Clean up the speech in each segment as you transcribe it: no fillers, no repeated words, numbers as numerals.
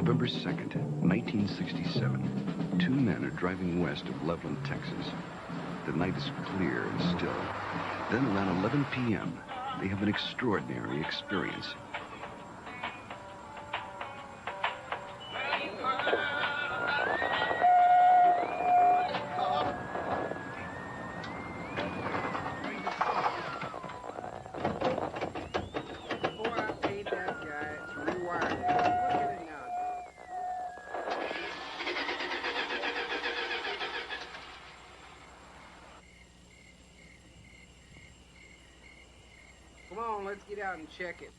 November 2nd, 1967. Two men are driving west of Loveland, Texas. The night is clear and still. Then around 11 p.m., they have an extraordinary experience. Come on, let's get out and check it.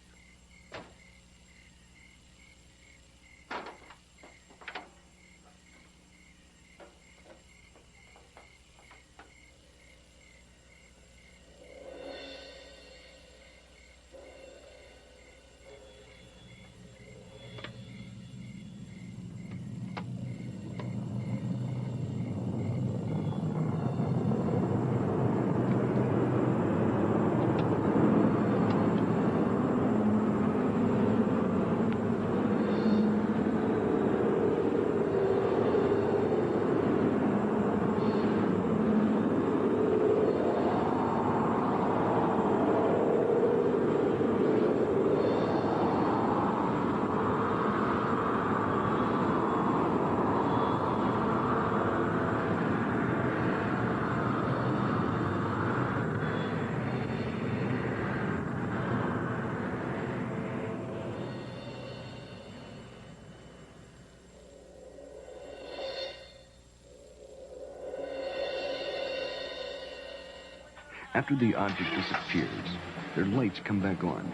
After the object disappears, their lights come back on.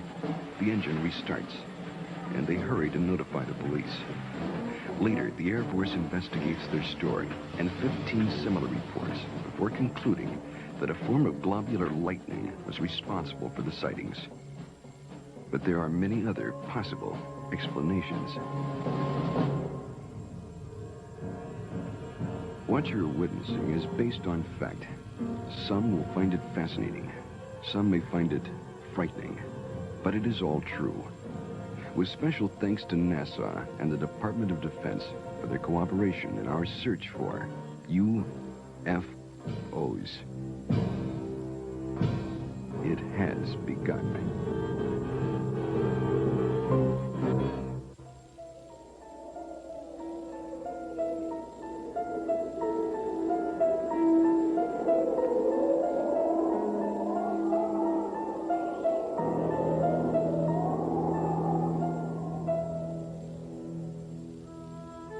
The engine restarts, and they hurry to notify the police. Later, the Air Force investigates their story and 15 similar reports before concluding that a form of globular lightning was responsible for the sightings. But there are many other possible explanations. What you're witnessing is based on fact. Some will find it fascinating. Some may find it frightening. But it is all true. With special thanks to NASA and the Department of Defense for their cooperation in our search for UFOs. It has begun.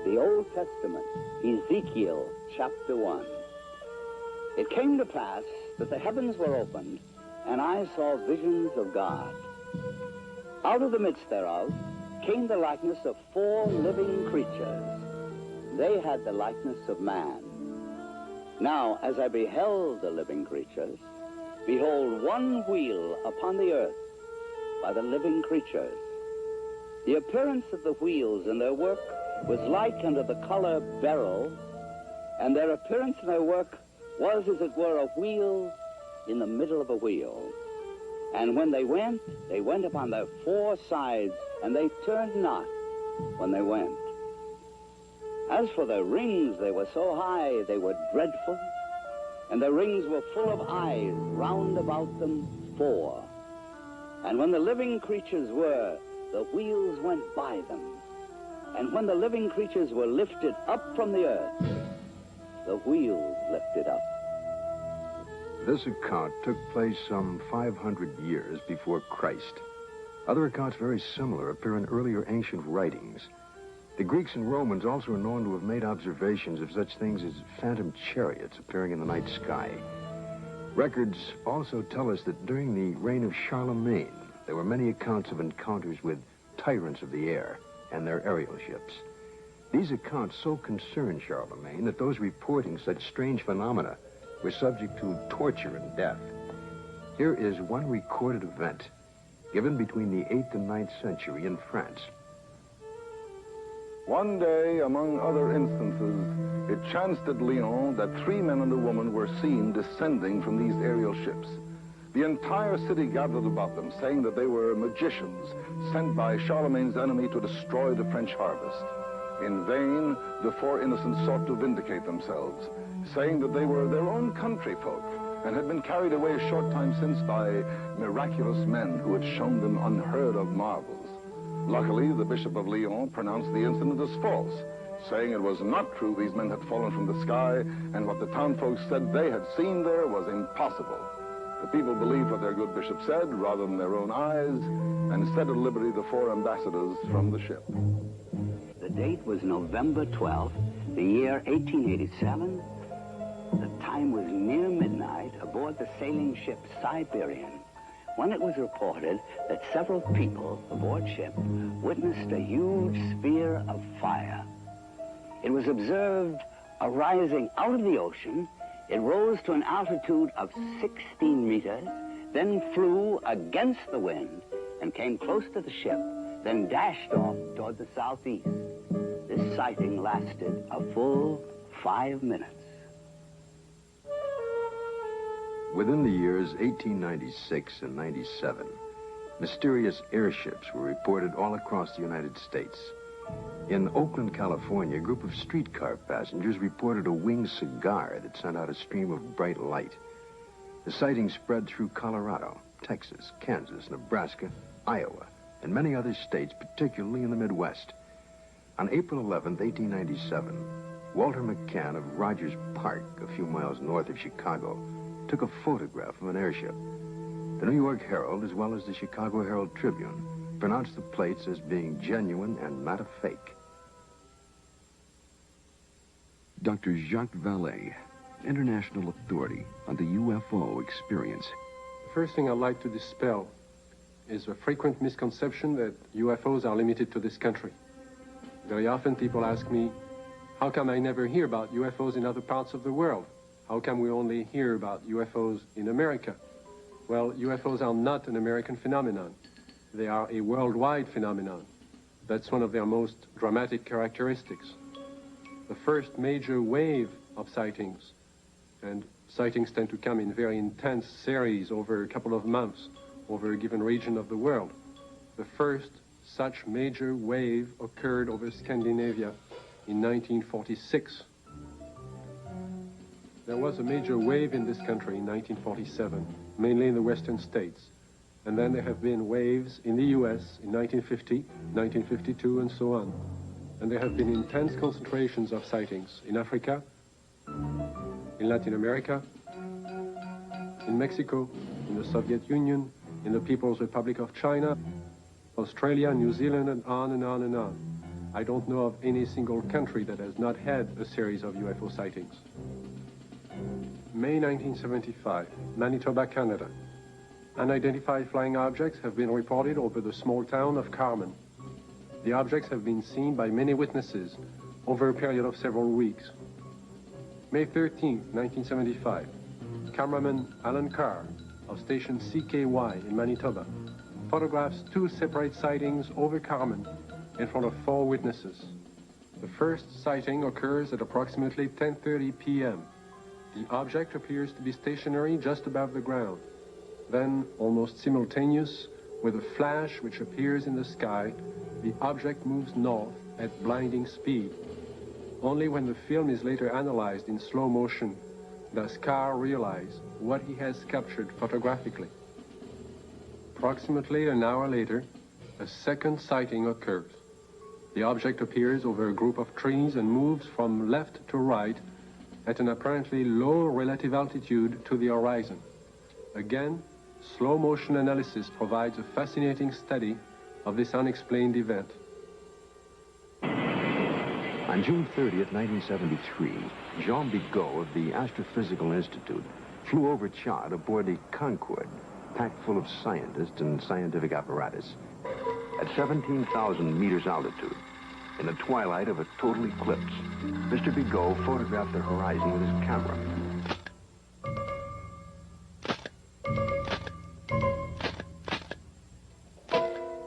The Old Testament, Ezekiel chapter 1. It came to pass that the heavens were opened, and I saw visions of God. Out of the midst thereof came the likeness of 4 living creatures. They had the likeness of man. Now, as I beheld the living creatures, behold, one wheel upon the earth by the living creatures. The appearance of the wheels and their work was like unto the color beryl, and their appearance and their work was as it were a wheel in the middle of a wheel. And when they went upon their 4 sides, and they turned not when they went. As for their rings, they were so high, they were dreadful, and their rings were full of eyes round about them 4. And when the living creatures were, the wheels went by them. And when the living creatures were lifted up from the earth, the wheels lifted up. This account took place some 500 years before Christ. Other accounts very similar appear in earlier ancient writings. The Greeks and Romans also are known to have made observations of such things as phantom chariots appearing in the night sky. Records also tell us that during the reign of Charlemagne, there were many accounts of encounters with tyrants of the air and their aerial ships. These accounts so concerned Charlemagne that those reporting such strange phenomena were subject to torture and death. Here is one recorded event given between the 8th and 9th century in France. One day, among other instances, it chanced at Lyon that 3 men and a woman were seen descending from these aerial ships. The entire city gathered about them, saying that they were magicians sent by Charlemagne's enemy to destroy the French harvest. In vain, the four innocents sought to vindicate themselves, saying that they were their own country folk and had been carried away a short time since by miraculous men who had shown them unheard of marvels. Luckily, the Bishop of Lyon pronounced the incident as false, saying it was not true these men had fallen from the sky, and what the townfolk said they had seen there was impossible. The people believed what their good bishop said rather than their own eyes, and set at liberty the four ambassadors from the ship. The date was November 12th, the year 1887. The time was near midnight aboard the sailing ship Siberian, when it was reported that several people aboard ship witnessed a huge sphere of fire. It was observed arising out of the ocean. It rose to an altitude of 16 meters, then flew against the wind and came close to the ship, then dashed off toward the southeast. This sighting lasted a full 5 minutes. Within the years 1896 and 97, mysterious airships were reported all across the United States. In Oakland, California, a group of streetcar passengers reported a winged cigar that sent out a stream of bright light. The sighting spread through Colorado, Texas, Kansas, Nebraska, Iowa, and many other states, particularly in the Midwest. On April 11, 1897, Walter McCann of Rogers Park, a few miles north of Chicago, took a photograph of an airship. The New York Herald, as well as the Chicago Herald Tribune, pronounced the plates as being genuine and not a fake. Dr. Jacques Vallée, international authority on the UFO experience. The first thing I'd like to dispel is a frequent misconception that UFOs are limited to this country. Very often people ask me, how come I never hear about UFOs in other parts of the world? How come we only hear about UFOs in America? Well, UFOs are not an American phenomenon. They are a worldwide phenomenon. That's one of their most dramatic characteristics. The first major wave of sightings, and sightings tend to come in very intense series over a couple of months over a given region of the world. The first such major wave occurred over Scandinavia in 1946. There was a major wave in this country in 1947, mainly in the western states. And then there have been waves in the US in 1950, 1952, and so on. And there have been intense concentrations of sightings in Africa, in Latin America, in Mexico, in the Soviet Union, in the People's Republic of China, Australia, New Zealand, and on and on and on. I don't know of any single country that has not had a series of UFO sightings. May 1975, Manitoba, Canada. Unidentified flying objects have been reported over the small town of Carmen. The objects have been seen by many witnesses over a period of several weeks. May 13, 1975, cameraman Alan Carr of station CKY in Manitoba photographs 2 separate sightings over Carmen in front of 4 witnesses. The first sighting occurs at approximately 10:30 p.m. The object appears to be stationary just above the ground. Then, almost simultaneous with a flash which appears in the sky, the object moves north at blinding speed. Only when the film is later analyzed in slow motion does Carr realize what he has captured photographically. Approximately an hour later, a second sighting occurs. The object appears over a group of trees and moves from left to right at an apparently low relative altitude to the horizon. Again, slow motion analysis provides a fascinating study of this unexplained event. On June 30th, 1973, Jean Bigot of the Astrophysical Institute flew over Chad aboard the Concorde, packed full of scientists and scientific apparatus. At 17,000 meters altitude, in the twilight of a total eclipse, Mr. Bigot photographed the horizon with his camera.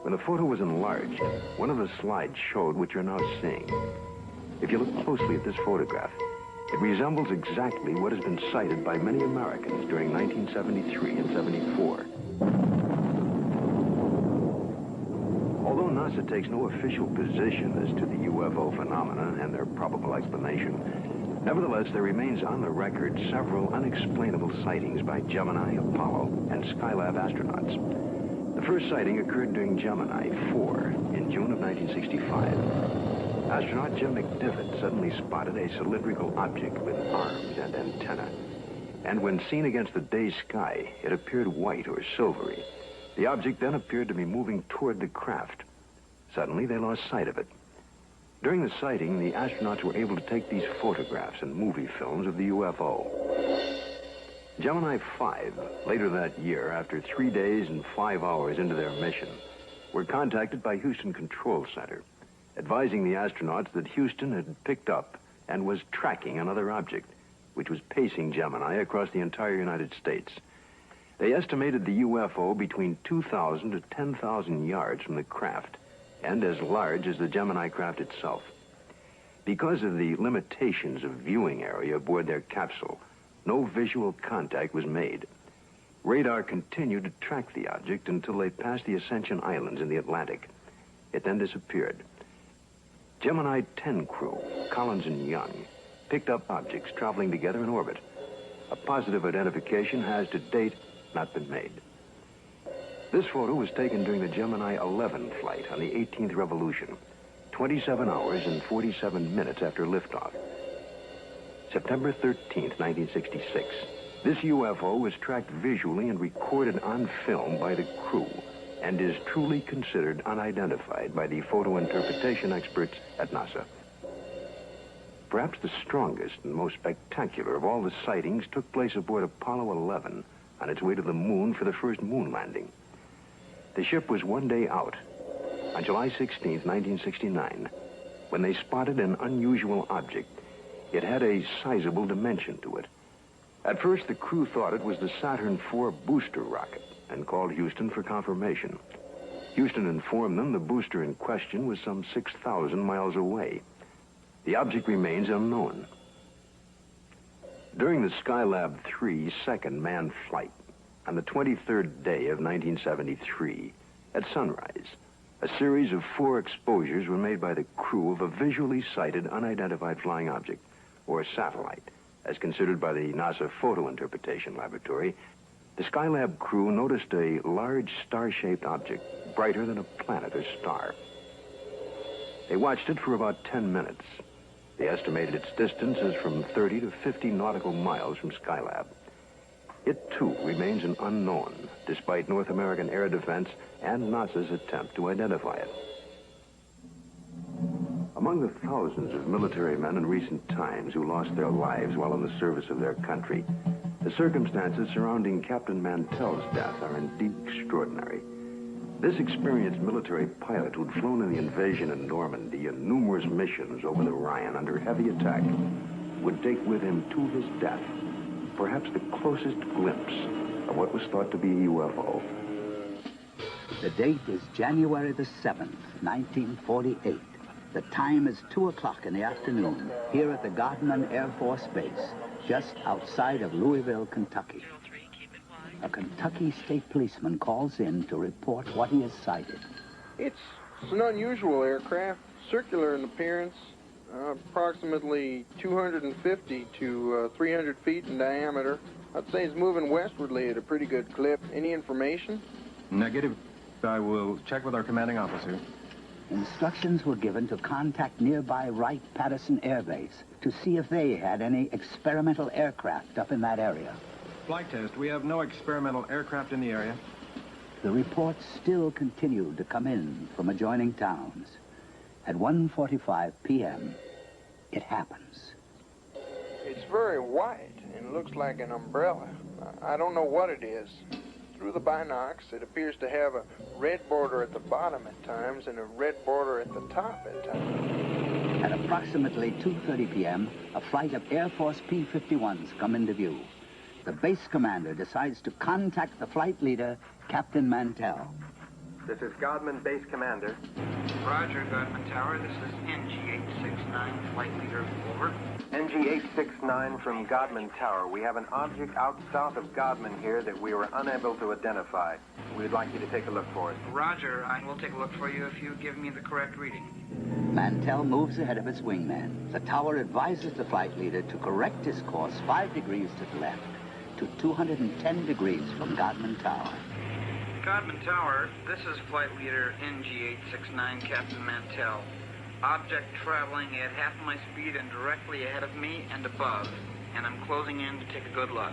When the photo was enlarged, one of the slides showed what you're now seeing. If you look closely at this photograph, it resembles exactly what has been cited by many Americans during 1973 and 74. Although NASA takes no official position as to the UFO phenomena and their probable explanation, nevertheless, there remains on the record several unexplainable sightings by Gemini, Apollo, and Skylab astronauts. The first sighting occurred during Gemini 4 in June of 1965. Astronaut Jim McDivitt suddenly spotted a cylindrical object with arms and antennae. And when seen against the day sky, it appeared white or silvery. The object then appeared to be moving toward the craft. Suddenly, they lost sight of it. During the sighting, the astronauts were able to take these photographs and movie films of the UFO. Gemini 5, later that year, after 3 days and 5 hours into their mission, were contacted by Houston Control Center, advising the astronauts that Houston had picked up and was tracking another object, which was pacing Gemini across the entire United States. They estimated the UFO between 2,000 to 10,000 yards from the craft, and as large as the Gemini craft itself. Because of the limitations of viewing area aboard their capsule, no visual contact was made. Radar continued to track the object until they passed the Ascension Islands in the Atlantic. It then disappeared. Gemini 10 crew, Collins and Young, picked up objects traveling together in orbit. A positive identification has, to date, not been made. This photo was taken during the Gemini 11 flight on the 18th revolution, 27 hours and 47 minutes after liftoff. September 13th, 1966. This UFO was tracked visually and recorded on film by the crew and is truly considered unidentified by the photo interpretation experts at NASA. Perhaps the strongest and most spectacular of all the sightings took place aboard Apollo 11 on its way to the moon for the first moon landing. The ship was 1 day out, on July 16, 1969, when they spotted an unusual object. It had a sizable dimension to it. At first, the crew thought it was the Saturn IV booster rocket and called Houston for confirmation. Houston informed them the booster in question was some 6,000 miles away. The object remains unknown. During the Skylab 3 second manned flight, on the 23rd day of 1973, at sunrise, a series of 4 exposures were made by the crew of a visually sighted unidentified flying object, or satellite, as considered by the NASA Photo Interpretation Laboratory. The Skylab crew noticed a large star-shaped object, brighter than a planet or star. They watched it for about 10 minutes. They estimated its distance as from 30 to 50 nautical miles from Skylab. It, too, remains an unknown, despite North American air defense and NASA's attempt to identify it. Among the thousands of military men in recent times who lost their lives while in the service of their country, the circumstances surrounding Captain Mantell's death are indeed extraordinary. This experienced military pilot who'd flown in the invasion in Normandy and numerous missions over the Rhine under heavy attack would take with him to his death perhaps the closest glimpse of what was thought to be a UFO. The date is January the 7th, 1948. The time is 2 o'clock in the afternoon here at the Gardner Air Force Base, just outside of Louisville, Kentucky. A Kentucky state policeman calls in to report what he has sighted. It's an unusual aircraft, circular in appearance, approximately 250 to 300 feet in diameter. I'd say it's moving westwardly at a pretty good clip. Any information? Negative. I will check with our commanding officer. Instructions were given to contact nearby Wright-Patterson Air Base to see if they had any experimental aircraft up in that area. Flight test. We have no experimental aircraft in the area. The reports still continued to come in from adjoining towns. At 1:45 p.m., it happens. It's very white and looks like an umbrella. I don't know what it is. Through the binocs, it appears to have a red border at the bottom at times and a red border at the top at times. At approximately 2:30 p.m., a flight of Air Force P-51s come into view. The base commander decides to contact the flight leader, Captain Mantell. This is Godman Base Commander. Roger, Godman Tower. This is NG869, flight leader, over. NG869 from Godman Tower. We have an object out south of Godman here that we were unable to identify. We'd like you to take a look for it. Roger, I will take a look for you if you give me the correct reading. Mantell moves ahead of its wingman. The tower advises the flight leader to correct his course 5 degrees to the left to 210 degrees from Godman Tower. Godman Tower, this is flight leader NG869, Captain Mantell. Object traveling at half my speed and directly ahead of me and above, and I'm closing in to take a good look.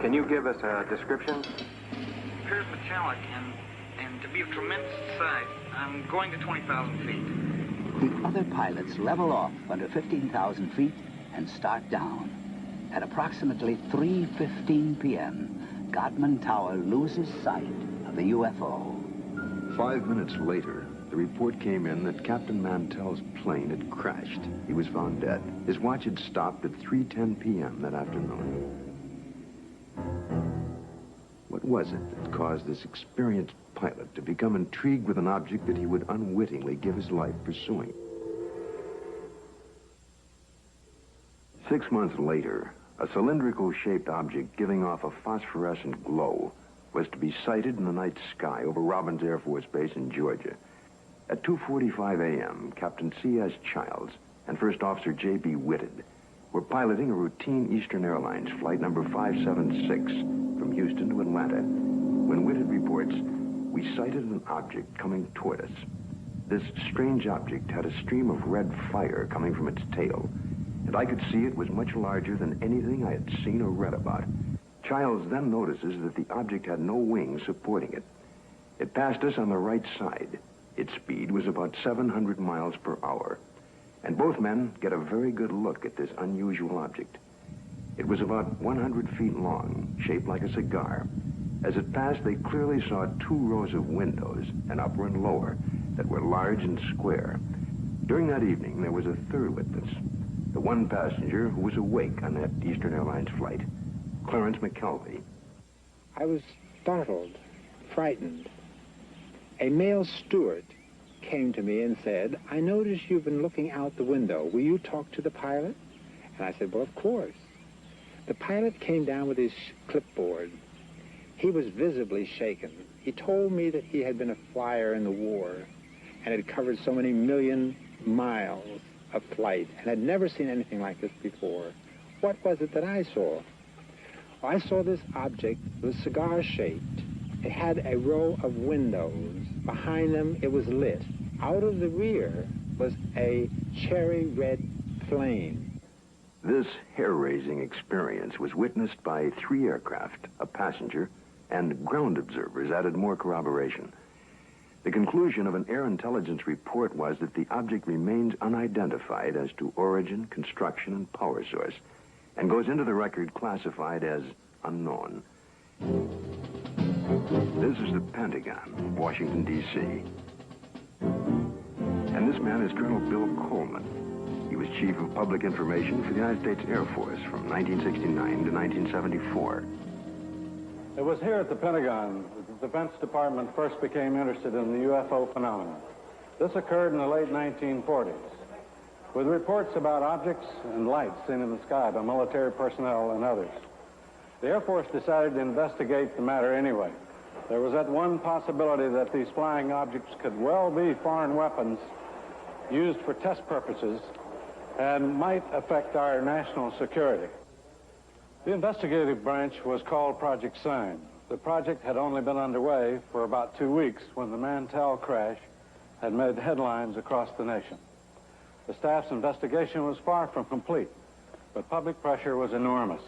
Can you give us a description? Appears metallic and to be of tremendous size. I'm going to 20,000 feet. The other pilots level off under 15,000 feet and start down. At approximately 3:15 p.m., Godman Tower loses sight of the UFO. 5 minutes later, the report came in that Captain Mantell's plane had crashed. He was found dead. His watch had stopped at 3:10 p.m. that afternoon. What was it that caused this experienced pilot to become intrigued with an object that he would unwittingly give his life pursuing? 6 months later, a cylindrical-shaped object giving off a phosphorescent glow was to be sighted in the night sky over Robins Air Force Base in Georgia. At 2:45 a.m., Captain C.S. Childs and First Officer J.B. Whitted were piloting a routine Eastern Airlines flight number 576 from Houston to Atlanta when Whitted reports, "We sighted an object coming toward us. This strange object had a stream of red fire coming from its tail, and I could see it was much larger than anything I had seen or read about." Childs then notices that the object had no wings supporting it. It passed us on the right side. Its speed was about 700 miles per hour. And both men get a very good look at this unusual object. It was about 100 feet long, shaped like a cigar. As it passed, they clearly saw 2 rows of windows, an upper and lower, that were large and square. During that evening, there was a third witness, the one passenger who was awake on that Eastern Airlines flight, Clarence McKelvey. I was startled, frightened. A male steward came to me and said, "I notice you've been looking out the window. Will you talk to the pilot?" And I said, "Well, of course." The pilot came down with his clipboard. He was visibly shaken. He told me that he had been a flyer in the war and had covered so many million miles of flight and had never seen anything like this before. What was it that I saw? I saw this object was cigar-shaped. It had a row of windows. Behind them, it was lit. Out of the rear was a cherry red flame. This hair-raising experience was witnessed by 3 aircraft, a passenger, and ground observers added more corroboration. The conclusion of an air intelligence report was that the object remains unidentified as to origin, construction, and power source, and goes into the record classified as unknown. This is the Pentagon, Washington, D.C. And this man is Colonel Bill Coleman. He was Chief of Public Information for the United States Air Force from 1969 to 1974. It was here at the Pentagon that the Defense Department first became interested in the UFO phenomenon. This occurred in the late 1940s, with reports about objects and lights seen in the sky by military personnel and others. The Air Force decided to investigate the matter anyway. There was that one possibility that these flying objects could well be foreign weapons used for test purposes and might affect our national security. The investigative branch was called Project Sign. The project had only been underway for about 2 weeks when the Mantell crash had made headlines across the nation. The staff's investigation was far from complete, but public pressure was enormous.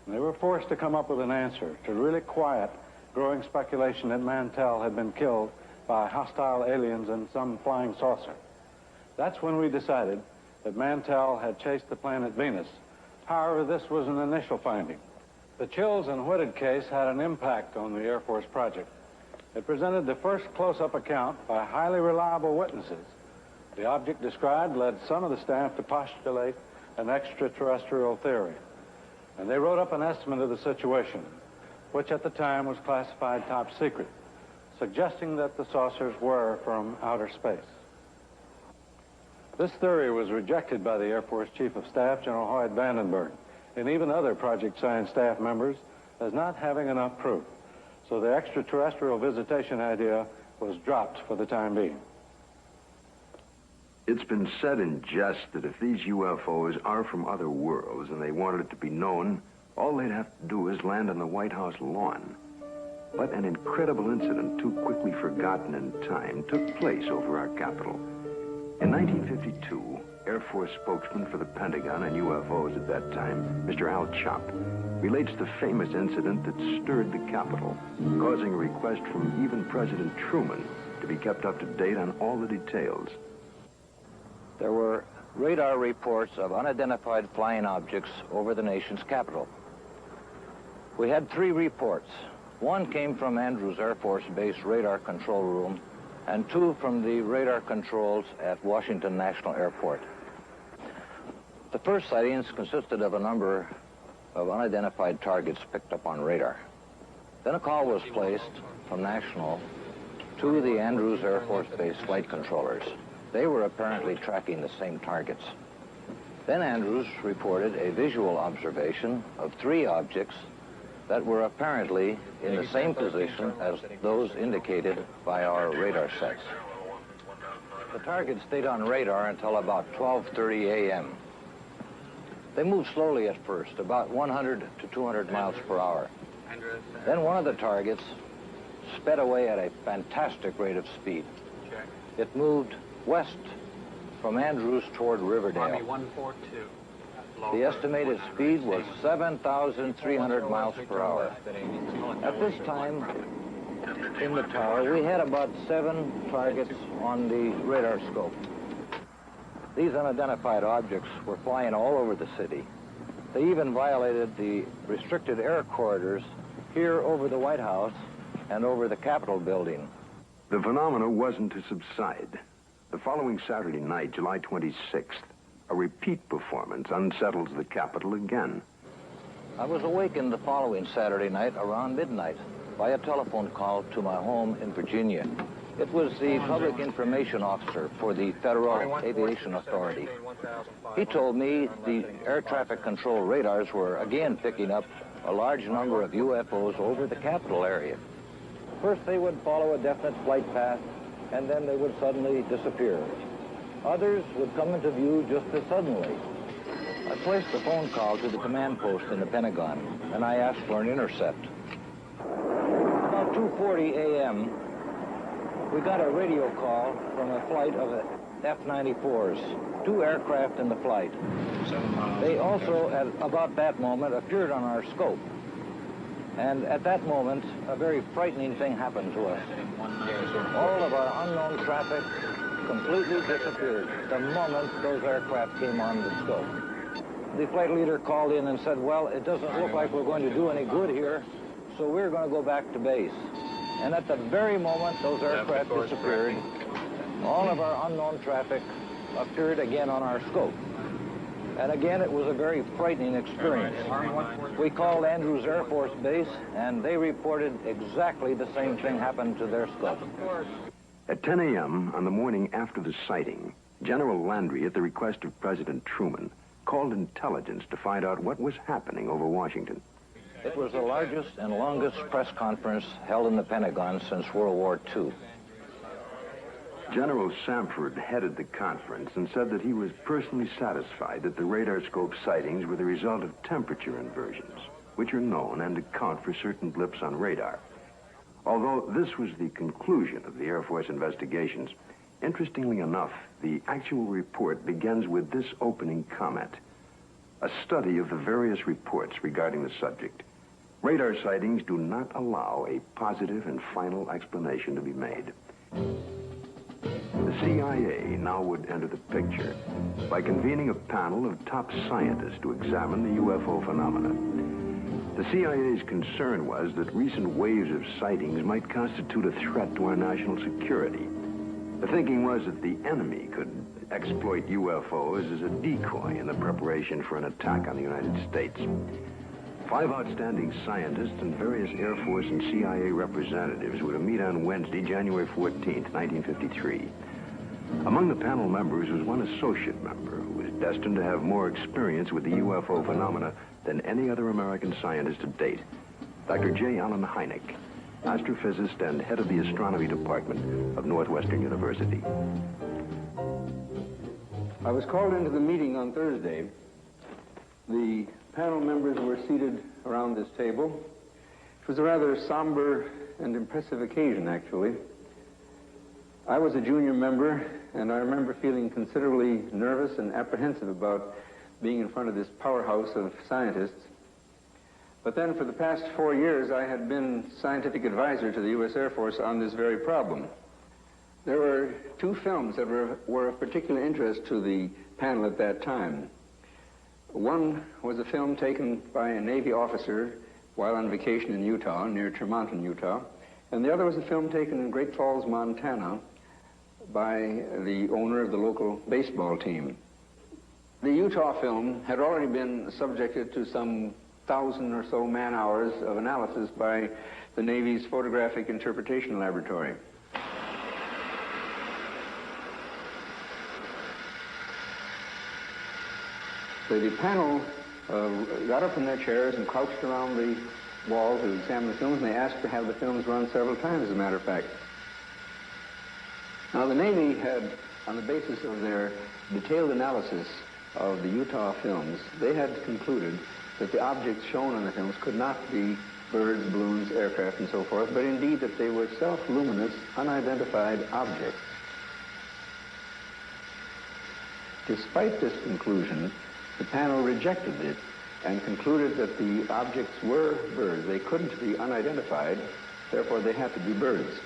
And they were forced to come up with an answer to really quiet growing speculation that Mantell had been killed by hostile aliens and some flying saucer. That's when we decided that Mantell had chased the planet Venus. However, this was an initial finding. The Childs and Whitted case had an impact on the Air Force project. It presented the first close-up account by highly reliable witnesses. The object described led some of the staff to postulate an extraterrestrial theory. And they wrote up an estimate of the situation, which at the time was classified top secret, suggesting that the saucers were from outer space. This theory was rejected by the Air Force Chief of Staff, General Hoyt Vandenberg, and even other Project Science staff members as not having enough proof. So the extraterrestrial visitation idea was dropped for the time being. It's been said in jest that if these UFOs are from other worlds and they wanted it to be known, all they'd have to do is land on the White House lawn. But an incredible incident, too quickly forgotten in time, took place over our Capitol. In 1952, Air Force spokesman for the Pentagon and UFOs at that time, Mr. Al Chop, relates the famous incident that stirred the Capitol, causing a request from even President Truman to be kept up to date on all the details. There were radar reports of unidentified flying objects over the nation's capital. We had 3 reports. One came from Andrews Air Force Base radar control room, and 2 from the radar controls at Washington National Airport. The first sightings consisted of a number of unidentified targets picked up on radar. Then a call was placed from National to the Andrews Air Force Base flight controllers. They were apparently tracking the same targets. Then Andrews reported a visual observation of 3 objects that were apparently in the same position as those indicated by our radar sets. The targets stayed on radar until about 12:30 a.m. They moved slowly at first, about 100 to 200 miles per hour. Then one of the targets sped away at a fantastic rate of speed. It moved west from Andrews toward Riverdale. Army 142. The estimated speed was 7,300 miles per hour. At this time, in the tower, we had about 7 targets on the radar scope. These unidentified objects were flying all over the city. They even violated the restricted air corridors here over the White House and over the Capitol building. The phenomena wasn't to subside. The following Saturday night, July 26th, a repeat performance unsettles the Capitol again. I was awakened the following Saturday night around midnight by a telephone call to my home in Virginia. It was the public information officer for the Federal Aviation Authority. He told me the air traffic control radars were again picking up a large number of UFOs over the Capitol area. First they would follow a definite flight path, and then they would suddenly disappear. Others would come into view just as suddenly. I placed the phone call to the command post in the Pentagon, and I asked for an intercept. About 2:40 a.m., we got a radio call from a flight of F-94s, 2 aircraft in the flight. They also, at about that moment, appeared on our scope. And at that moment, a very frightening thing happened to us. All of our unknown traffic completely disappeared the moment those aircraft came on the scope. The flight leader called in and said, well, it doesn't look like we're going to do any good here, so we're going to go back to base. And at the very moment those aircraft disappeared, all of our unknown traffic appeared again on our scope. And again, it was a very frightening experience. We called Andrews Air Force Base, and they reported exactly the same thing happened to their scope. At 10 a.m. on the morning after the sighting, General Landry, at the request of President Truman, called intelligence to find out what was happening over Washington. It was the largest and longest press conference held in the Pentagon since World War II. General Samford headed the conference and said that he was personally satisfied that the radar scope sightings were the result of temperature inversions, which are known and account for certain blips on radar. Although this was the conclusion of the Air Force investigations, interestingly enough, the actual report begins with this opening comment: a study of the various reports regarding the subject. Radar sightings do not allow a positive and final explanation to be made. The CIA now would enter the picture by convening a panel of top scientists to examine the UFO phenomena. The CIA's concern was that recent waves of sightings might constitute a threat to our national security. The thinking was that the enemy could exploit UFOs as a decoy in the preparation for an attack on the United States. 5 outstanding scientists and various Air Force and CIA representatives were to meet on Wednesday, January 14th, 1953. Among the panel members was one associate member who was destined to have more experience with the UFO phenomena than any other American scientist to date. Dr. J. Allen Hynek, astrophysicist and head of the astronomy department of Northwestern University. I was called into the meeting on Thursday. The panel members were seated around this table. It was a rather somber and impressive occasion, actually. I was a junior member, and I remember feeling considerably nervous and apprehensive about being in front of this powerhouse of scientists. But then for the past 4 years, I had been scientific advisor to the U.S. Air Force on this very problem. There were 2 films that were of particular interest to the panel at that time. One was a film taken by a Navy officer while on vacation in Utah, near Tremonton, Utah, and the other was a film taken in Great Falls, Montana, by the owner of the local baseball team. The Utah film had already been subjected to some 1,000 or so man-hours of analysis by the Navy's Photographic Interpretation Laboratory. So the panel got up from their chairs and crouched around the wall to examine the films, and they asked to have the films run several times, as a matter of fact. Now, the Navy had, on the basis of their detailed analysis of the Utah films, they had concluded that the objects shown in the films could not be birds, balloons, aircraft, and so forth, but indeed that they were self-luminous, unidentified objects. Despite this conclusion, the panel rejected it and concluded that the objects were birds. They couldn't be unidentified, therefore they had to be birds.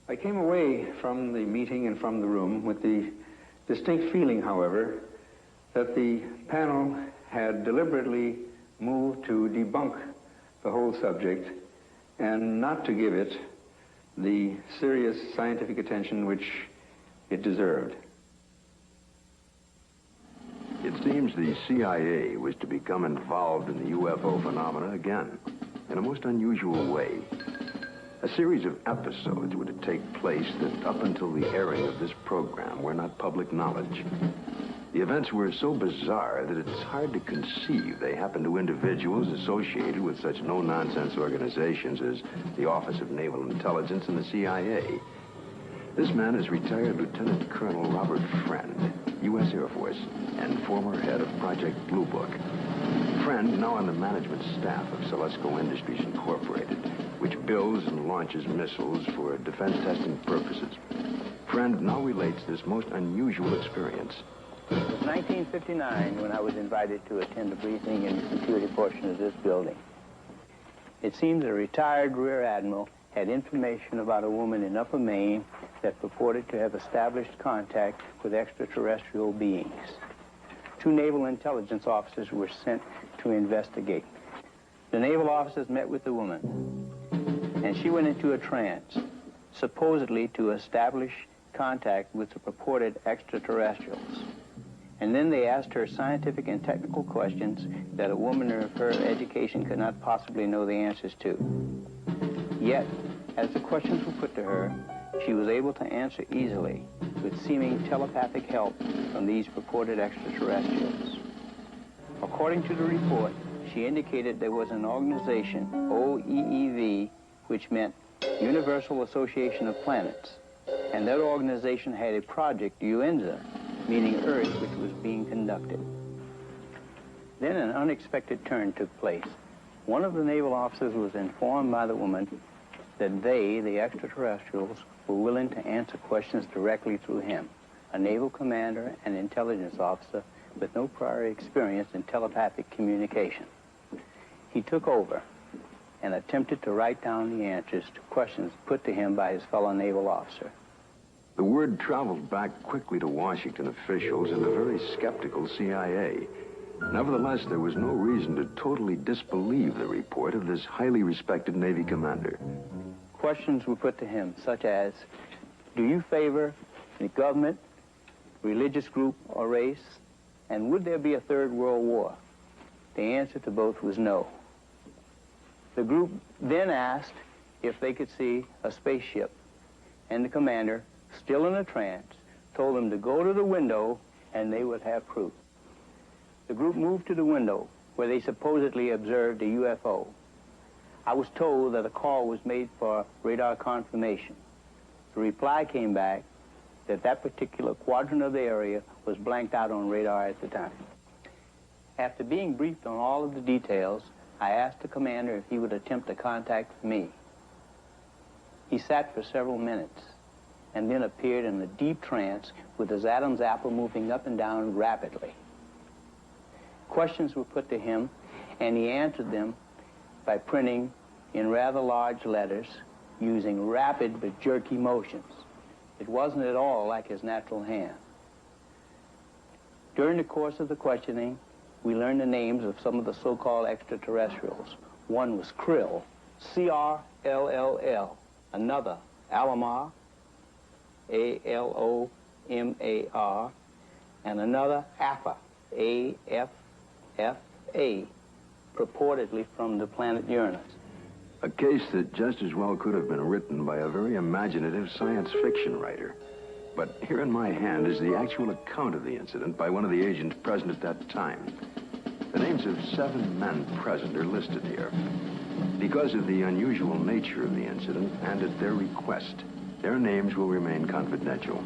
I came away from the meeting and from the room with the distinct feeling, however, that the panel had deliberately moved to debunk the whole subject and not to give it the serious scientific attention which it deserved. It seems the CIA was to become involved in the UFO phenomena again, in a most unusual way. A series of episodes were to take place that, up until the airing of this program, were not public knowledge. The events were so bizarre that it's hard to conceive they happened to individuals associated with such no-nonsense organizations as the Office of Naval Intelligence and the CIA. This man is retired Lieutenant Colonel Robert Friend, U.S. Air Force, and former head of Project Bluebook. Friend, now on the management staff of Celesco Industries Incorporated, which builds and launches missiles for defense testing purposes. Friend now relates this most unusual experience. It was 1959 when I was invited to attend a briefing in the security portion of this building. It seems a retired Rear Admiral had information about a woman in Upper Maine that purported to have established contact with extraterrestrial beings. 2 naval intelligence officers were sent to investigate. The naval officers met with the woman, and she went into a trance, supposedly to establish contact with the purported extraterrestrials. And then they asked her scientific and technical questions that a woman of her education could not possibly know the answers to. Yet, as the questions were put to her, she was able to answer easily with seeming telepathic help from these purported extraterrestrials. According to the report, she indicated there was an organization, OEEV, which meant Universal Association of Planets, and that organization had a project, UNZA, meaning Earth, which was being conducted. Then an unexpected turn took place. One of the naval officers was informed by the woman that they, the extraterrestrials, were willing to answer questions directly through him, a naval commander and intelligence officer with no prior experience in telepathic communication. He took over and attempted to write down the answers to questions put to him by his fellow naval officer. The word traveled back quickly to Washington officials and the very skeptical CIA. Nevertheless, there was no reason to totally disbelieve the report of this highly respected Navy commander. Questions were put to him, such as, do you favor the government, religious group, or race? And would there be a third world war? The answer to both was no. The group then asked if they could see a spaceship. and the commander, still in a trance, told them to go to the window and they would have proof. The group moved to the window where they supposedly observed a UFO. I was told that a call was made for radar confirmation. The reply came back that that particular quadrant of the area was blanked out on radar at the time. After being briefed on all of the details, I asked the commander if he would attempt to contact me. He sat for several minutes and then appeared in a deep trance with his Adam's apple moving up and down rapidly. Questions were put to him, and he answered them by printing in rather large letters using rapid but jerky motions. It wasn't at all like his natural hand. During the course of the questioning, we learned the names of some of the so-called extraterrestrials. One was Krill, C-R-L-L-L. Another, Alomar, A-L-O-M-A-R. And another, Alpha, A-F-F-A, purportedly from the planet Uranus. A case that just as well could have been written by a very imaginative science fiction writer. But here in my hand is the actual account of the incident by one of the agents present at that time. The names of 7 men present are listed here. Because of the unusual nature of the incident and at their request, their names will remain confidential.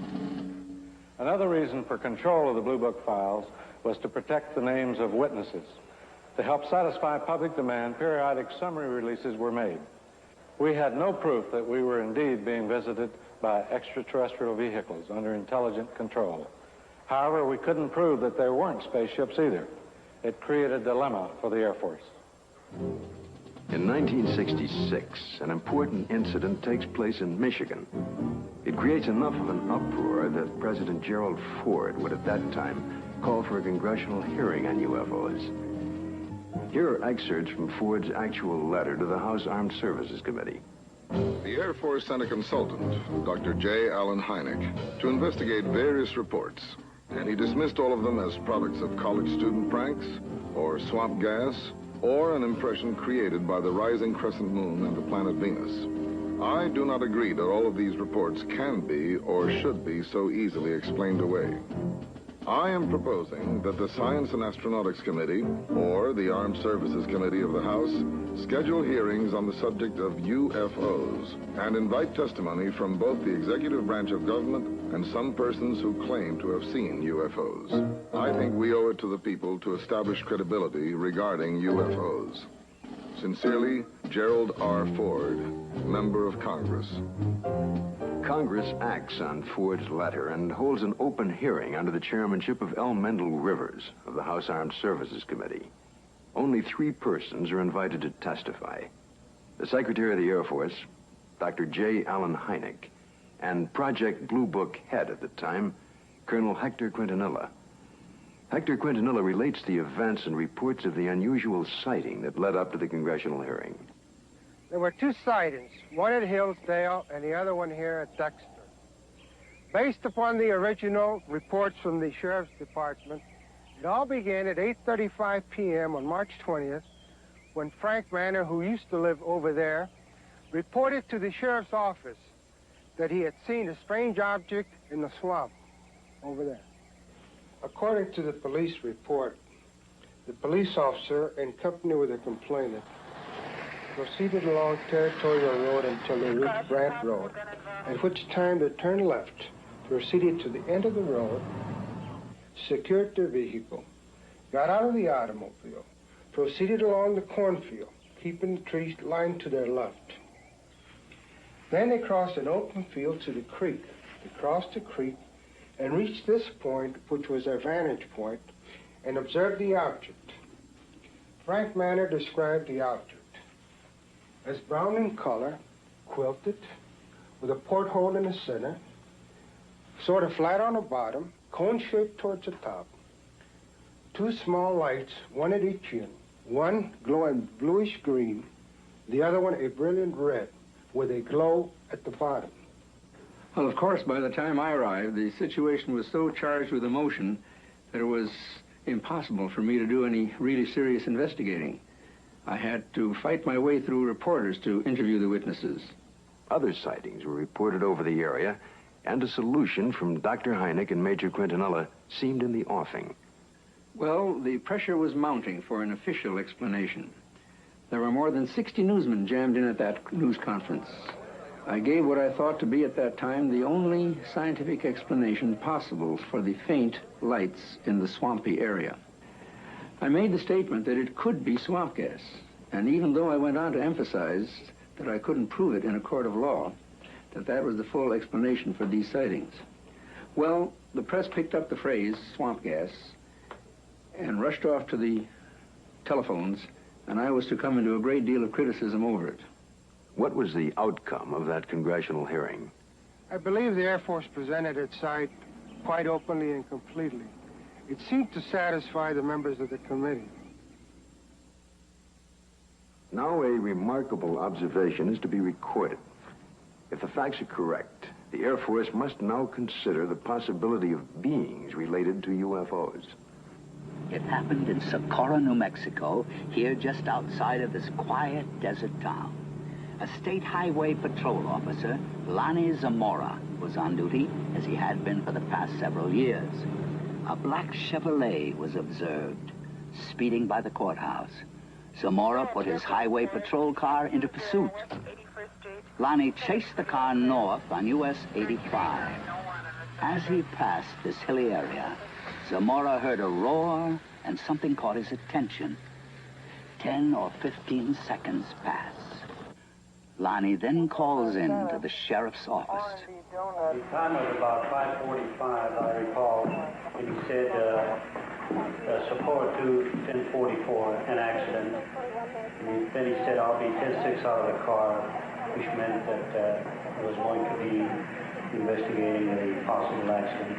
Another reason for control of the Blue Book files was to protect the names of witnesses. To help satisfy public demand, periodic summary releases were made. We had no proof that we were indeed being visited by extraterrestrial vehicles under intelligent control. However, we couldn't prove that there weren't spaceships either. It created a dilemma for the Air Force. In 1966, an important incident takes place in Michigan. It creates enough of an uproar that President Gerald Ford would at that time call for a congressional hearing on UFOs. Here are excerpts from Ford's actual letter to the House Armed Services Committee. The Air Force sent a consultant, Dr. J. Allen Hynek, to investigate various reports, and he dismissed all of them as products of college student pranks, or swamp gas, or an impression created by the rising crescent moon and the planet Venus. I do not agree that all of these reports can be or should be so easily explained away. I am proposing that the Science and Astronautics Committee, or the Armed Services Committee of the House, schedule hearings on the subject of UFOs and invite testimony from both the executive branch of government and some persons who claim to have seen UFOs. I think we owe it to the people to establish credibility regarding UFOs. Sincerely, Gerald R. Ford, Member of Congress. Congress acts on Ford's letter and holds an open hearing under the chairmanship of L. Mendel Rivers of the House Armed Services Committee. Only 3 persons are invited to testify: the Secretary of the Air Force, Dr. J. Allen Hynek, and Project Blue Book head at the time, Colonel Hector Quintanilla. Hector Quintanilla relates the events and reports of the unusual sighting that led up to the congressional hearing. There were 2 sightings, one at Hillsdale and the other one here at Dexter. Based upon the original reports from the Sheriff's Department, it all began at 8:35 p.m. on March 20th, when Frank Manor, who used to live over there, reported to the Sheriff's office that he had seen a strange object in the swamp over there. According to the police report, the police officer, in company with the complainant, proceeded along Territorial Road until they reached Brant Road, at which time they turned left, proceeded to the end of the road, secured their vehicle, got out of the automobile, proceeded along the cornfield, keeping the trees lined to their left. Then they crossed an open field to the creek. They crossed the creek and reached this point, which was their vantage point, and observed the object. Frank Manor described the object as brown in color, quilted, with a porthole in the center, sort of flat on the bottom, cone-shaped towards the top. 2 small lights, one at each end, one glowing bluish green, the other one a brilliant red, with a glow at the bottom. Well, of course, by the time I arrived, the situation was so charged with emotion that it was impossible for me to do any really serious investigating. I had to fight my way through reporters to interview the witnesses. Other sightings were reported over the area, and a solution from Dr. Hynek and Major Quintanilla seemed in the offing. Well, the pressure was mounting for an official explanation. There were more than 60 newsmen jammed in at that news conference. I gave what I thought to be at that time the only scientific explanation possible for the faint lights in the swampy area. I made the statement that it could be swamp gas, and even though I went on to emphasize that I couldn't prove it in a court of law, that was the full explanation for these sightings. Well, the press picked up the phrase, swamp gas, and rushed off to the telephones, and I was to come into a great deal of criticism over it. What was the outcome of that congressional hearing? I believe the Air Force presented its site quite openly and completely. It seemed to satisfy the members of the committee. Now a remarkable observation is to be recorded. If the facts are correct, the Air Force must now consider the possibility of beings related to UFOs. It happened in Socorro, New Mexico, here just outside of this quiet desert town. A state highway patrol officer, Lonnie Zamora, was on duty, as he had been for the past several years. A black Chevrolet was observed, speeding by the courthouse. Zamora put his highway patrol car into pursuit. Lonnie chased the car north on US 85. As he passed this hilly area, Zamora heard a roar and something caught his attention. 10 or 15 seconds pass. Lonnie then calls in to the sheriff's office. The time was about 5:45, I recall, and he said, support to 1044, an accident. And then he said, I'll be 10-6 out of the car, which meant that I was going to be investigating a possible accident.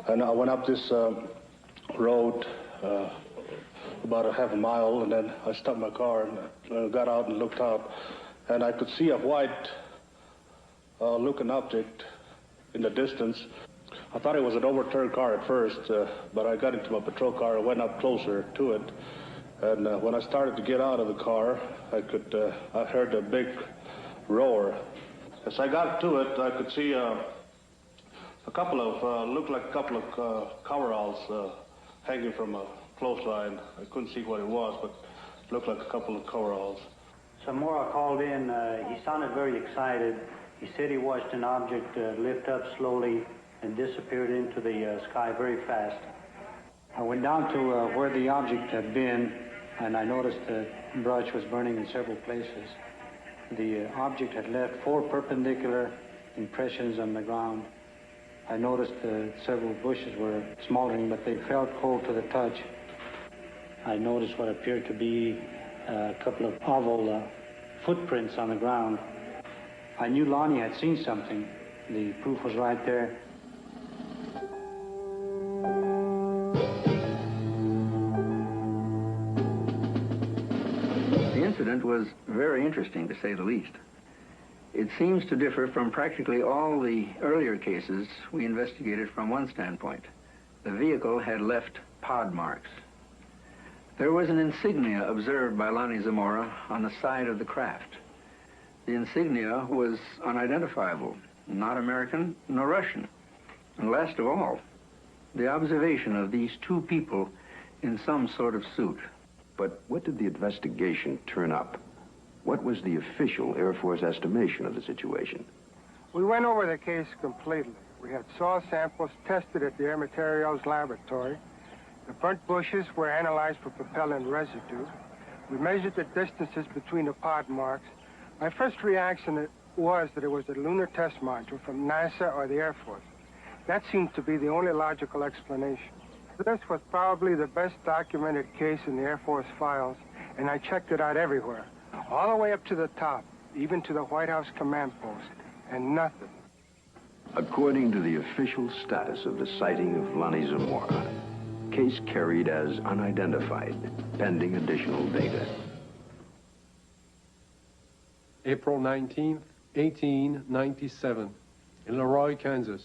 And I went up this road about a half a mile, and then I stopped my car and got out and looked out, and I could see a white looking object in the distance. I thought it was an overturned car at first, but I got into my patrol car and went up closer to it. And when I started to get out of the car, I heard a big roar. As I got to it, I could see looked like a couple of coveralls hanging from a clothesline. I couldn't see what it was, but it looked like a couple of coveralls. Zamora called in. He sounded very excited. He said he watched an object lift up slowly and disappeared into the sky very fast. I went down to where the object had been, and I noticed the brush was burning in several places. The object had left 4 perpendicular impressions on the ground. I noticed several bushes were smoldering, but they felt cold to the touch. I noticed what appeared to be a couple of oval footprints on the ground. I knew Lonnie had seen something. The proof was right there. The incident was very interesting, to say the least. It seems to differ from practically all the earlier cases we investigated from one standpoint. The vehicle had left pod marks. There was an insignia observed by Lonnie Zamora on the side of the craft. The insignia was unidentifiable, not American nor Russian. And last of all, the observation of these 2 people in some sort of suit. But what did the investigation turn up? What was the official Air Force estimation of the situation? We went over the case completely. We had soil samples tested at the Air Materials Laboratory. The burnt bushes were analyzed for propellant residue. We measured the distances between the pod marks. My first reaction was that it was a lunar test module from NASA or the Air Force. That seemed to be the only logical explanation. This was probably the best documented case in the Air Force files, and I checked it out everywhere, all the way up to the top, even to the White House command post, and nothing. According to the official status of the sighting of Lonnie Zamora, case carried as unidentified, pending additional data. April 19th, 1897, in Leroy, Kansas.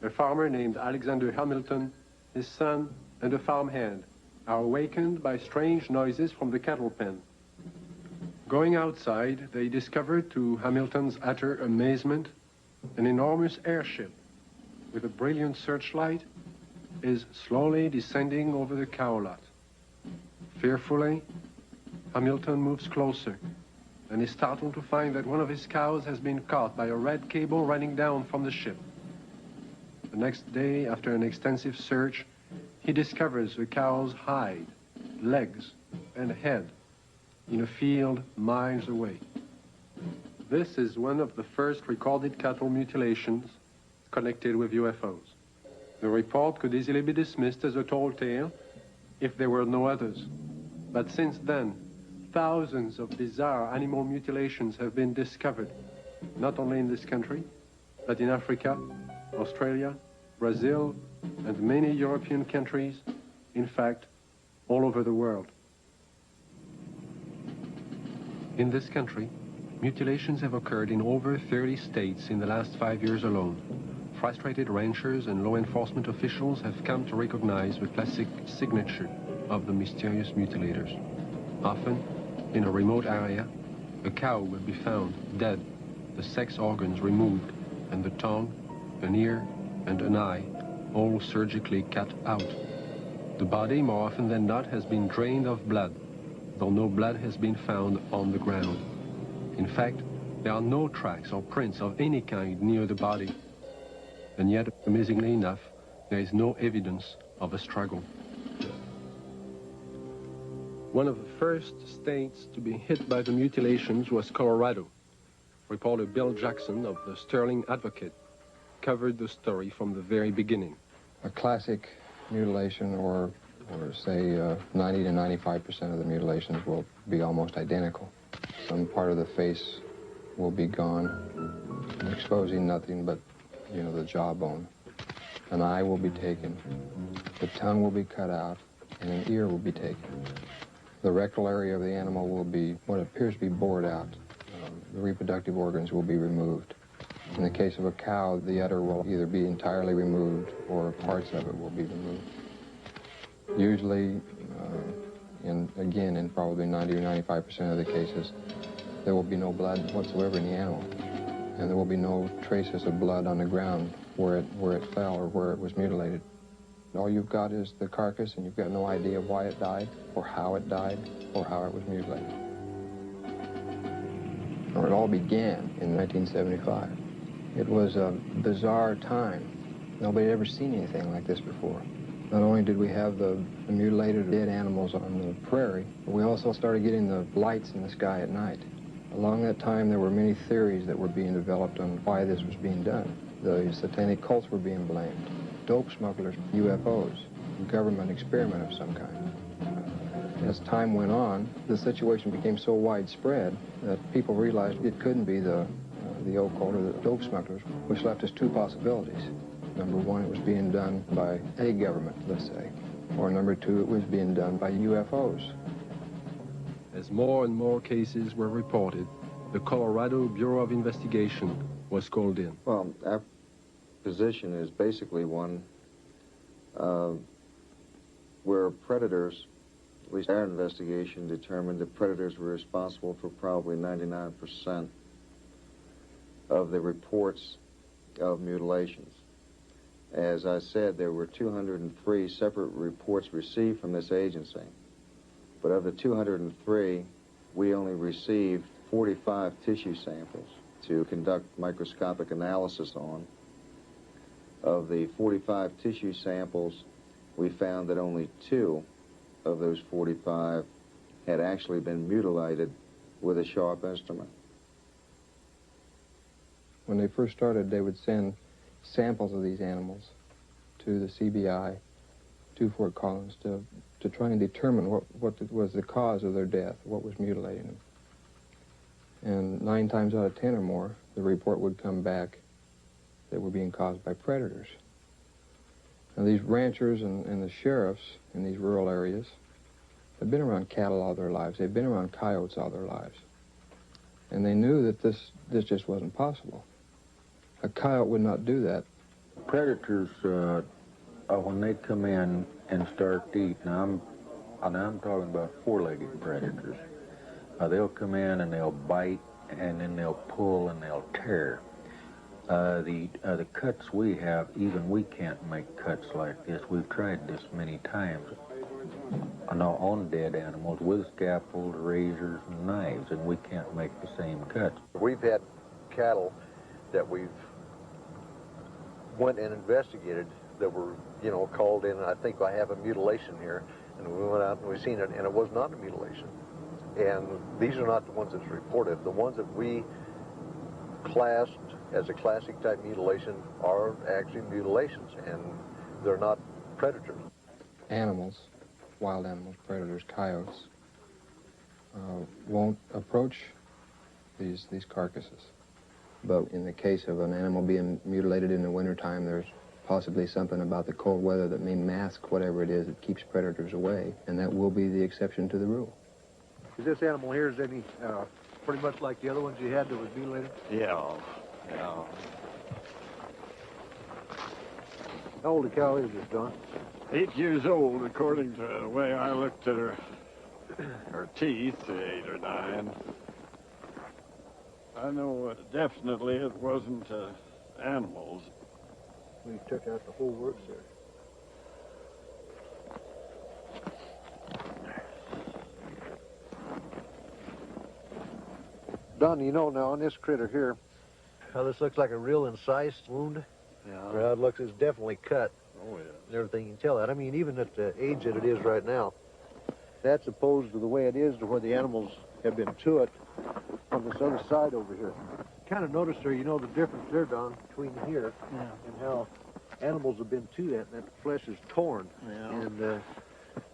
A farmer named Alexander Hamilton, his son, and a farmhand are awakened by strange noises from the cattle pen. Going outside, they discovered, to Hamilton's utter amazement, an enormous airship with a brilliant searchlight is slowly descending over the cow lot. Fearfully, Hamilton moves closer and is startled to find that one of his cows has been caught by a red cable running down from the ship. The next day, after an extensive search, he discovers the cow's hide, legs, and head in a field miles away. This is one of the first recorded cattle mutilations connected with UFOs. The report could easily be dismissed as a tall tale if there were no others. But since then, thousands of bizarre animal mutilations have been discovered, not only in this country, but in Africa, Australia, Brazil, and many European countries, in fact, all over the world. In this country, mutilations have occurred in over 30 states in the last 5 years alone. Frustrated ranchers and law enforcement officials have come to recognize the classic signature of the mysterious mutilators. Often, in a remote area, a cow will be found dead, the sex organs removed, and the tongue, an ear, and an eye, all surgically cut out. The body, more often than not, has been drained of blood, though no blood has been found on the ground. In fact, there are no tracks or prints of any kind near the body. And yet, amazingly enough, there is no evidence of a struggle. One of the first states to be hit by the mutilations was Colorado. Reporter Bill Jackson of the Sterling Advocate covered the story from the very beginning. A classic mutilation, or say 90 to 95% of the mutilations will be almost identical. Some part of the face will be gone, exposing nothing but, you know, the jawbone. An eye will be taken, the tongue will be cut out, and an ear will be taken. The rectal area of the animal will be what appears to be bored out. The reproductive organs will be removed. In the case of a cow, the udder will either be entirely removed or parts of it will be removed. Usually, again, in probably 90 or 95% of the cases, there will be no blood whatsoever in the animal. And there will be no traces of blood on the ground where it fell or where it was mutilated. All you've got is the carcass, and you've got no idea why it died, or how it died, or how it was mutilated. Or it all began in 1975. It was a bizarre time. Nobody had ever seen anything like this before. Not only did we have the mutilated dead animals on the prairie, but we also started getting the lights in the sky at night. Along that time, there were many theories that were being developed on why this was being done. The satanic cults were being blamed, dope smugglers, UFOs, a government experiment of some kind. As time went on, the situation became so widespread that people realized it couldn't be the occult or the dope smugglers, which left us two possibilities. Number one, it was being done by a government, let's say. Or number two, it was being done by UFOs. As more and more cases were reported, the Colorado Bureau of Investigation was called in. Well, our position is basically one where predators, at least our investigation determined that predators were responsible for probably 99% of the reports of mutilations. As I said, there were 203 separate reports received from this agency. But of the 203, we only received 45 tissue samples to conduct microscopic analysis on. Of the 45 tissue samples, we found that only 2 of those 45 had actually been mutilated with a sharp instrument. When they first started, they would send samples of these animals to the CBI, to Fort Collins, to try and determine what was the cause of their death, what was mutilating them. And 9 times out of 10 or more, the report would come back that were being caused by predators. Now, these ranchers and the sheriffs in these rural areas have been around cattle all their lives. They've been around coyotes all their lives. And they knew that this just wasn't possible. A coyote would not do that. Predators, when they come in and start to eat, now I'm talking about 4-legged predators. They'll come in and they'll bite, and then they'll pull and they'll tear. The cuts we have, even we can't make cuts like this. We've tried this many times on dead animals with scalpels, razors, and knives, and we can't make the same cuts. We've had cattle that we've went and investigated that were, you know, called in. I think I have a mutilation here, and we went out and we seen it, and it was not a mutilation. And these are not the ones that's reported. The ones that we classed as a classic type mutilation are actually mutilations, and they're not predators. Animals, wild animals, predators, coyotes, won't approach these carcasses. But in the case of an animal being mutilated in the wintertime, there's possibly something about the cold weather that may mask whatever it is that keeps predators away, and that will be the exception to the rule. Is this animal here, is any pretty much like the other ones you had that was mutilated? Yeah. How old a cow is this, Don? 8 years old, according to the way I looked at her teeth, 8 or 9. I know definitely it wasn't animals. We took out the whole works there. Don, you know now on this critter here, how this looks like a real incised wound? Yeah. Or how it looks, it's definitely cut. Oh, yeah. And everything, you can tell that. I mean, even at the age that it is right now, that's opposed to the way it is to where the animals have been to it on this other side over here. Kind of noticed there, you know, the difference there, Don, between here and how animals have been to that, and that flesh is torn. Yeah.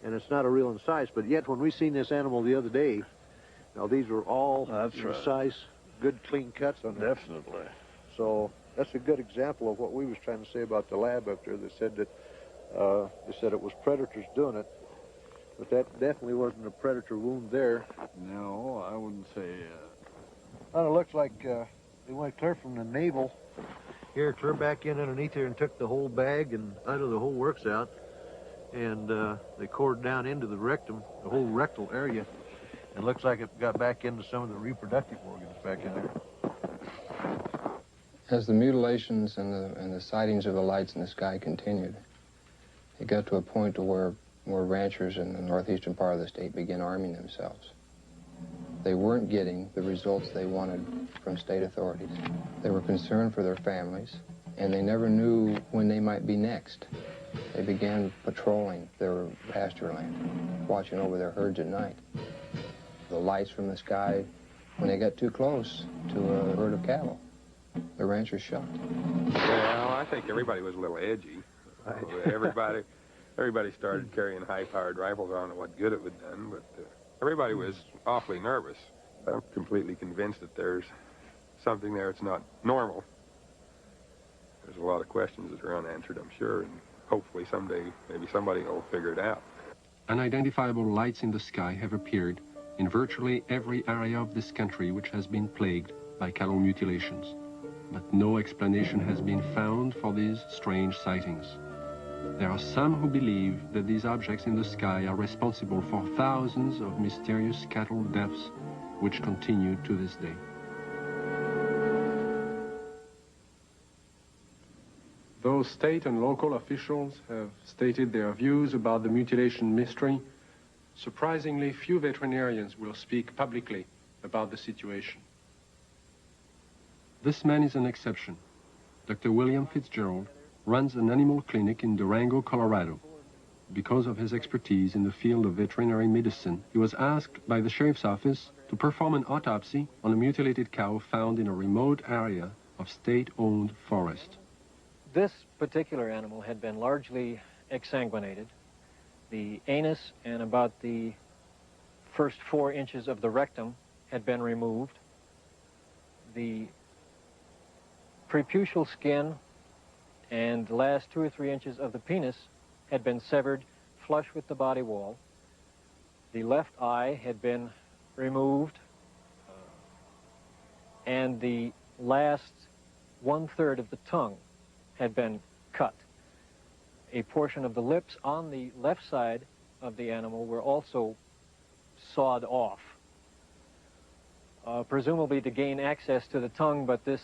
And it's not a real incise, but yet when we seen this animal the other day, now these were all incise, good clean cuts on them. Definitely. So that's a good example of what we was trying to say about the lab up there. They said that it was predators doing it, but that definitely wasn't a predator wound there. No, I wouldn't say. Well, it looks like they went clear from the navel here, clear back in underneath here, and took the whole bag and out of the whole works out, and they cored down into the rectum, the whole rectal area. It looks like it got back into some of the reproductive organs back in there. As the mutilations and the sightings of the lights in the sky continued, it got to a point to where ranchers in the northeastern part of the state began arming themselves. They weren't getting the results they wanted from state authorities. They were concerned for their families, and they never knew when they might be next. They began patrolling their pasture land, watching over their herds at night. The lights from the sky, when they got too close to a herd of cattle, the ranchers shot. Well, I think everybody was a little edgy. Everybody started carrying high-powered rifles. I don't know what good it would have done, but everybody was awfully nervous. I'm completely convinced that there's something there that's not normal. There's a lot of questions that are unanswered, I'm sure, and hopefully someday maybe somebody will figure it out. Unidentifiable lights in the sky have appeared in virtually every area of this country which has been plagued by cattle mutilations. But no explanation has been found for these strange sightings. There are some who believe that these objects in the sky are responsible for thousands of mysterious cattle deaths which continue to this day. Though state and local officials have stated their views about the mutilation mystery, surprisingly few veterinarians will speak publicly about the situation. This man is an exception. Dr. William Fitzgerald runs an animal clinic in Durango, Colorado. Because of his expertise in the field of veterinary medicine, he was asked by the sheriff's office to perform an autopsy on a mutilated cow found in a remote area of state-owned forest. This particular animal had been largely exsanguinated. The anus and about the first 4 inches of the rectum had been removed. The preputial skin and the last 2 or 3 inches of the penis had been severed flush with the body wall. The left eye had been removed, and the last 1/3 of the tongue had been cut. A portion of the lips on the left side of the animal were also sawed off. presumably to gain access to the tongue, but this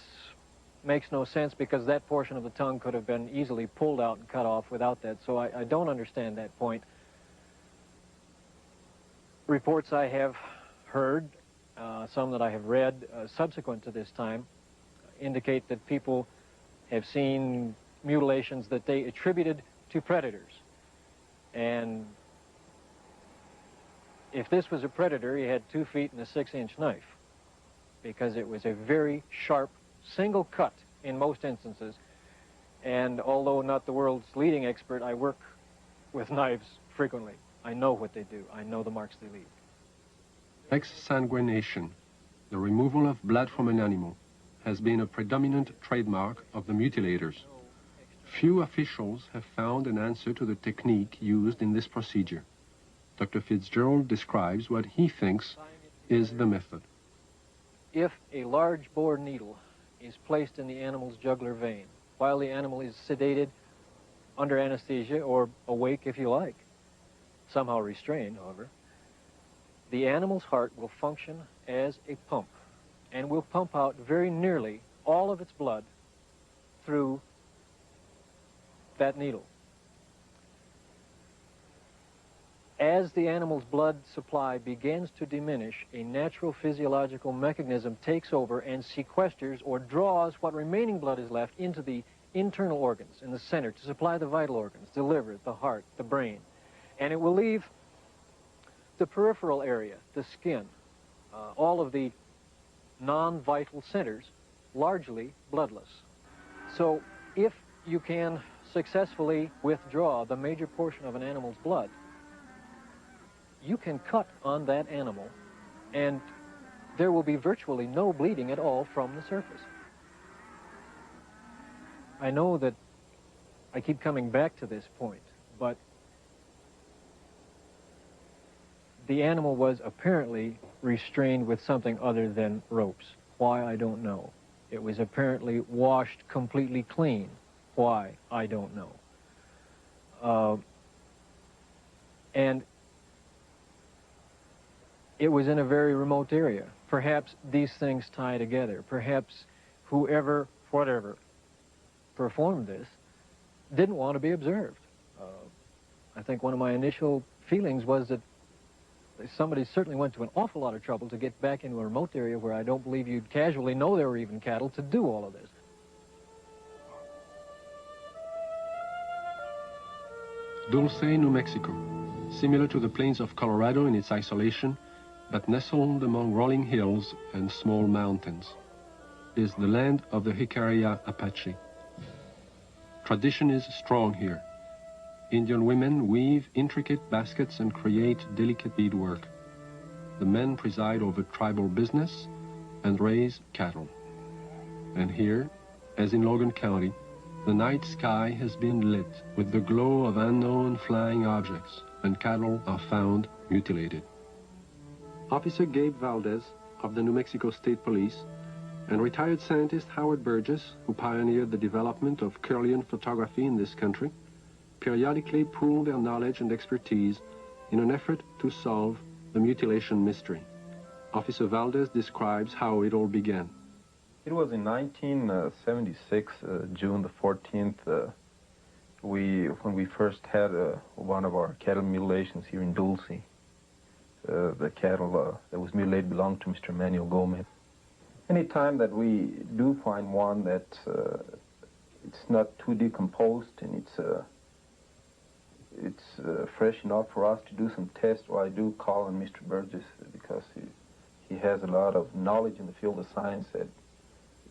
makes no sense because that portion of the tongue could have been easily pulled out and cut off without that, so I don't understand that point. Reports I have heard, some that I have read subsequent to this time, indicate that people have seen mutilations that they attributed to predators. And if this was a predator, he had 2 feet and a 6-inch knife, because it was a very sharp single cut in most instances. And although not the world's leading expert, I work with knives frequently. I know what they do. I know the marks they leave. Exsanguination, the removal of blood from an animal, has been a predominant trademark of the mutilators. Few officials have found an answer to the technique used in this procedure. Dr. Fitzgerald describes what he thinks is the method. If a large bore needle is placed in the animal's jugular vein while the animal is sedated, under anesthesia, or awake if you like, somehow restrained, however, the animal's heart will function as a pump and will pump out very nearly all of its blood through that needle. As the animal's blood supply begins to diminish, a natural physiological mechanism takes over and sequesters or draws what remaining blood is left into the internal organs in the center to supply the vital organs, the liver, the heart, the brain. And it will leave the peripheral area, the skin, all of the non-vital centers, largely bloodless. So if you can successfully withdraw the major portion of an animal's blood, you can cut on that animal and there will be virtually no bleeding at all from the surface. I know that I keep coming back to this point, but the animal was apparently restrained with something other than ropes. Why, I don't know. It was apparently washed completely clean. Why, I don't know. And it was in a very remote area. Perhaps these things tie together. Perhaps whoever, whatever, performed this didn't want to be observed. I think one of my initial feelings was that somebody certainly went to an awful lot of trouble to get back into a remote area where I don't believe you'd casually know there were even cattle to do all of this. Dulce, New Mexico, similar to the plains of Colorado in its isolation, but nestled among rolling hills and small mountains, is the land of the Jicarilla Apache. Tradition is strong here. Indian women weave intricate baskets and create delicate beadwork. The men preside over tribal business and raise cattle. And here, as in Logan County, the night sky has been lit with the glow of unknown flying objects, and cattle are found mutilated. Officer Gabe Valdez of the New Mexico State Police and retired scientist Howard Burgess, who pioneered the development of Kirlian photography in this country, periodically pool their knowledge and expertise in an effort to solve the mutilation mystery. Officer Valdez describes how it all began. It was in 1976, June the 14th, when we first had one of our cattle mutilations here in Dulce. The cattle that was mutilated belonged to Mr. Emmanuel Gomez. Any time that we do find one that it's not too decomposed and it's fresh enough for us to do some tests, well, I do call on Mr. Burgess because he has a lot of knowledge in the field of science that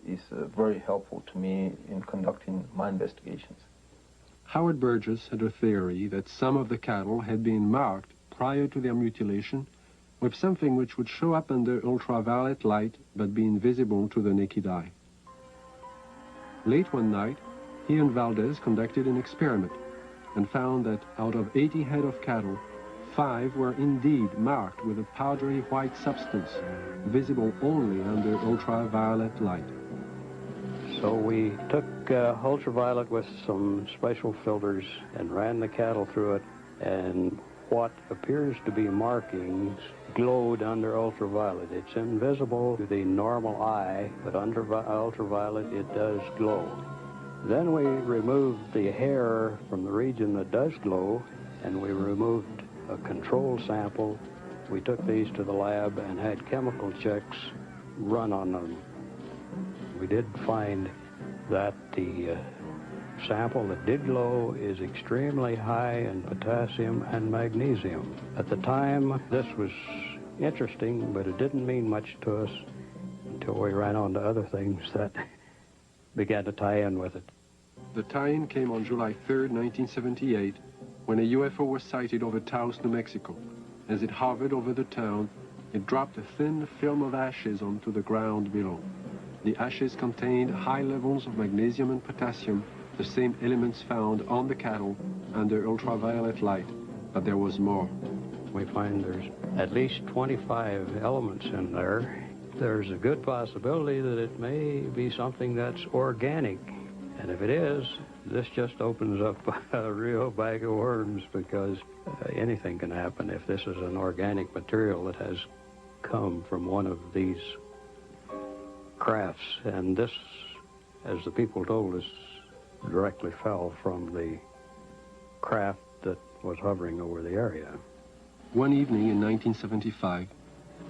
is very helpful to me in conducting my investigations. Howard Burgess had a theory that some of the cattle had been marked prior to their mutilation with something which would show up under ultraviolet light but be invisible to the naked eye. Late one night, he and Valdez conducted an experiment and found that out of 80 head of cattle, 5 were indeed marked with a powdery white substance, visible only under ultraviolet light. So we took ultraviolet with some special filters and ran the cattle through it, and what appears to be markings glowed under ultraviolet. It's invisible to the normal eye, but under ultraviolet it does glow. Then we removed the hair from the region that does glow, and we removed a control sample. We took these to the lab and had chemical checks run on them. We did find that the sample that did glow is extremely high in potassium and magnesium. At the time, this was interesting, but it didn't mean much to us until we ran on to other things that began to tie in with it. The tie-in came on July 3rd, 1978, when a UFO was sighted over Taos, New Mexico. As it hovered over the town, it dropped a thin film of ashes onto the ground below. The ashes contained high levels of magnesium and potassium, the same elements found on the cattle under ultraviolet light, but there was more. We find there's at least 25 elements in there. There's a good possibility that it may be something that's organic. And if it is, this just opens up a real bag of worms, because anything can happen if this is an organic material that has come from one of these crafts. And this, as the people told us, directly fell from the craft that was hovering over the area. One evening in 1975,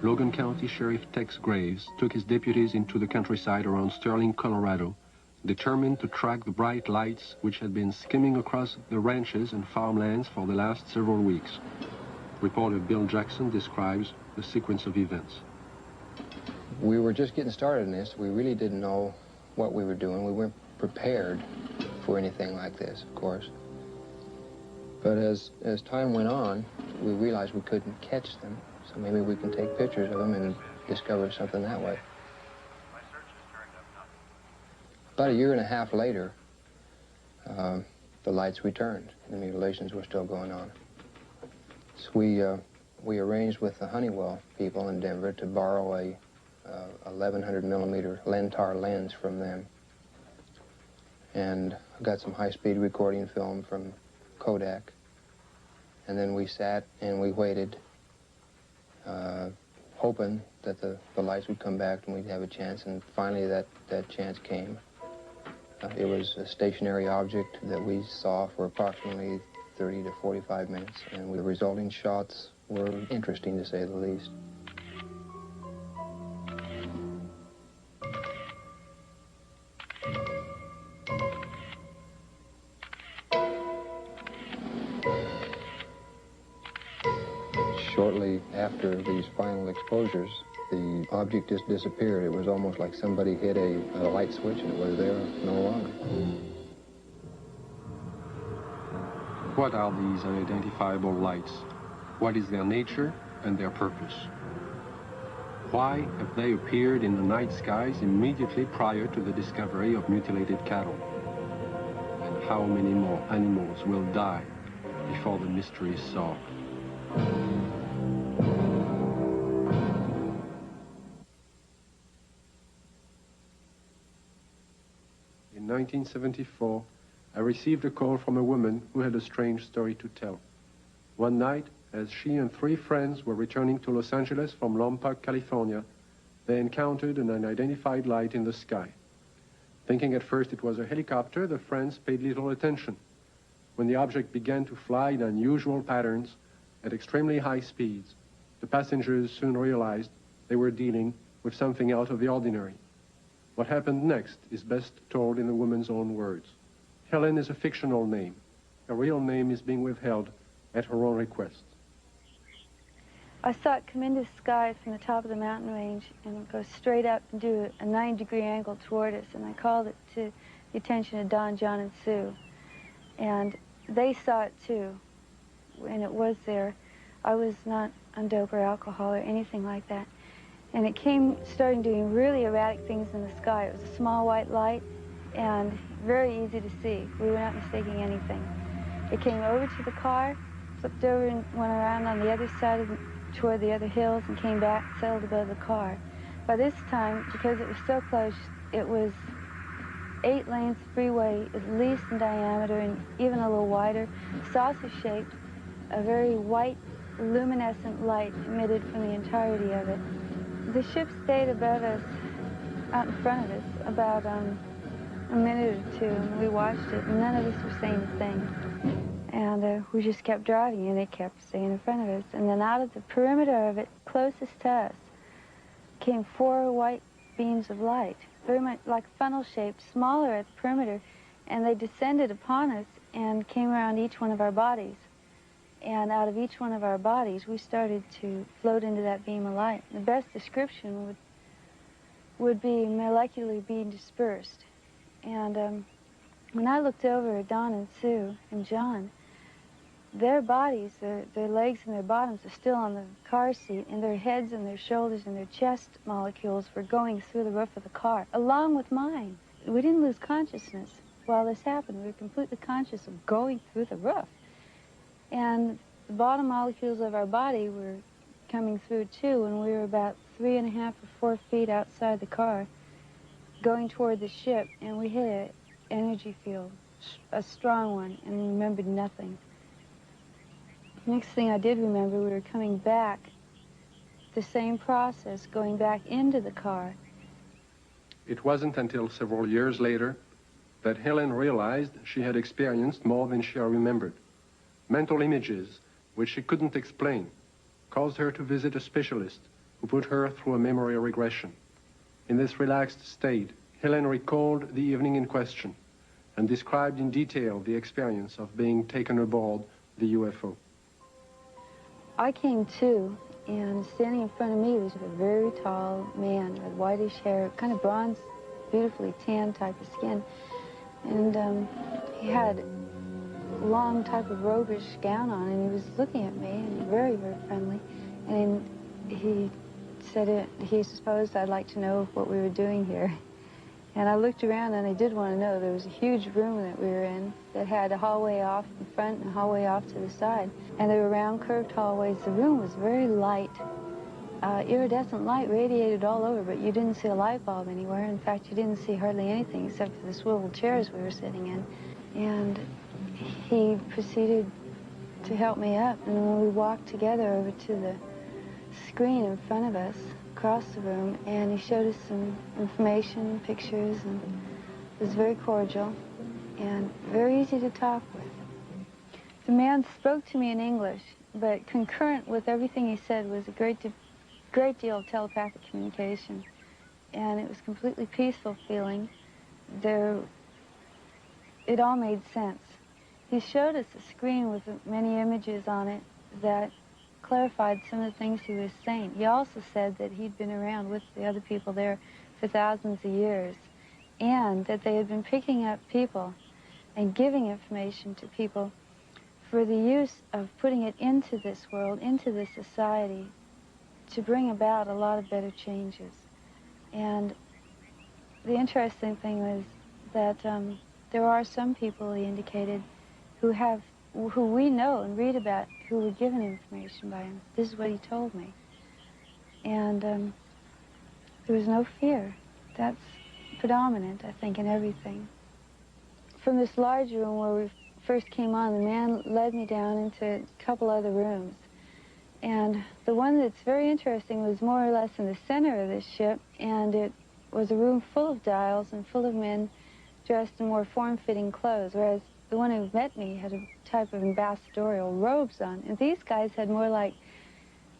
Logan County Sheriff Tex Graves took his deputies into the countryside around Sterling, Colorado, determined to track the bright lights which had been skimming across the ranches and farmlands for the last several weeks. Reporter Bill Jackson describes the sequence of events. We were just getting started in this. We really didn't know what we were doing. We weren't prepared for anything like this, of course. But as time went on, we realized we couldn't catch them, so maybe we can take pictures of them and discover something that way. About a year and a half later, the lights returned. The mutilations were still going on. So we arranged with the Honeywell people in Denver to borrow a 1100 millimeter Lentar lens from them. And I got some high-speed recording film from Kodak. And then we sat and we waited, hoping that the lights would come back and we'd have a chance. And finally that chance came. It was a stationary object that we saw for approximately 30 to 45 minutes. And the resulting shots were interesting, to say the least. Shortly after these final exposures, the object just disappeared. It was almost like somebody hit a light switch and it was there no longer. What are these unidentifiable lights? What is their nature and their purpose? Why have they appeared in the night skies immediately prior to the discovery of mutilated cattle? And how many more animals will die before the mystery is solved? In 1974, I received a call from a woman who had a strange story to tell. One night, as she and 3 friends were returning to Los Angeles from Lompoc, California, they encountered an unidentified light in the sky. Thinking at first it was a helicopter, the friends paid little attention. When the object began to fly in unusual patterns at extremely high speeds, the passengers soon realized they were dealing with something out of the ordinary. What happened next is best told in the woman's own words. Helen is a fictional name. Her real name is being withheld at her own request. I saw it come into the sky from the top of the mountain range and go straight up and do a 90-degree angle toward us, and I called it to the attention of Don, John, and Sue. And they saw it too, and it was there. I was not on dope or alcohol or anything like that. And it started doing really erratic things in the sky. It was a small white light and very easy to see. We were not mistaking anything. It came over to the car, flipped over and went around on the other side toward the other hills and came back, settled above the car. By this time, because it was so close, it was 8 lanes freeway, at least in diameter and even a little wider, sausage-shaped, a very white, luminescent light emitted from the entirety of it. The ship stayed above us, out in front of us, about a minute or two, and we watched it, and none of us were saying a thing. And we just kept driving, and it kept staying in front of us. And then out of the perimeter of it, closest to us, came 4 white beams of light, very much like funnel-shaped, smaller at the perimeter, and they descended upon us and came around each one of our bodies. And out of each one of our bodies, we started to float into that beam of light. The best description would be molecularly being dispersed. And when I looked over at Don and Sue and John, their bodies, their legs and their bottoms are still on the car seat, and their heads and their shoulders and their chest molecules were going through the roof of the car, along with mine. We didn't lose consciousness while this happened. We were completely conscious of going through the roof. And the bottom molecules of our body were coming through too, and we were about 3.5 or 4 feet outside the car, going toward the ship, and we hit an energy field, a strong one, and remembered nothing. Next thing I did remember, we were coming back, the same process, going back into the car. It wasn't until several years later that Helen realized she had experienced more than she remembered. Mental images, which she couldn't explain, caused her to visit a specialist who put her through a memory regression. In this relaxed state, Helen recalled the evening in question and described in detail the experience of being taken aboard the UFO. I came to, and standing in front of me was a very tall man with whitish hair, kind of bronze, beautifully tan type of skin. And he had a long type of robish gown on, and he was looking at me, and very, very friendly. And he said he supposed I'd like to know what we were doing here. And I looked around, and I did want to know. There was a huge room that we were in that had a hallway off in front and a hallway off to the side. And they were round, curved hallways. The room was very light. Iridescent light radiated all over, but you didn't see a light bulb anywhere. In fact, you didn't see hardly anything except for the swivel chairs we were sitting in. And he proceeded to help me up. And when we walked together over to the screen in front of us, across the room, and he showed us some information, pictures, and it was very cordial and very easy to talk with. The man spoke to me in English, but concurrent with everything he said was a great deal of telepathic communication, and it was completely peaceful feeling. It all made sense. He showed us a screen with many images on it that clarified some of the things he was saying. He also said that he'd been around with the other people there for thousands of years, and that they had been picking up people and giving information to people for the use of putting it into this world, into this society, to bring about a lot of better changes. And the interesting thing was that there are some people, he indicated, who we know and read about, who were given information by him. This is what he told me. And there was no fear. That's predominant, I think, in everything. From this large room where we first came on, the man led me down into a couple other rooms. And the one that's very interesting was more or less in the center of this ship, and it was a room full of dials and full of men dressed in more form-fitting clothes, whereas the one who met me had a type of ambassadorial robes on. And these guys had more like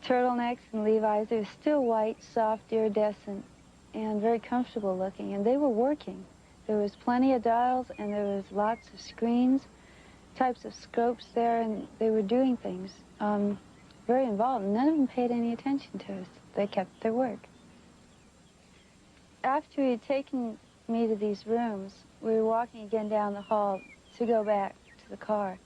turtlenecks and Levi's. They were still white, soft, iridescent, and very comfortable looking. And they were working. There was plenty of dials, and there was lots of screens, types of scopes there, and they were doing things very involved. None of them paid any attention to us. They kept their work. After he had taken me to these rooms, we were walking again down the hall to go back to the car.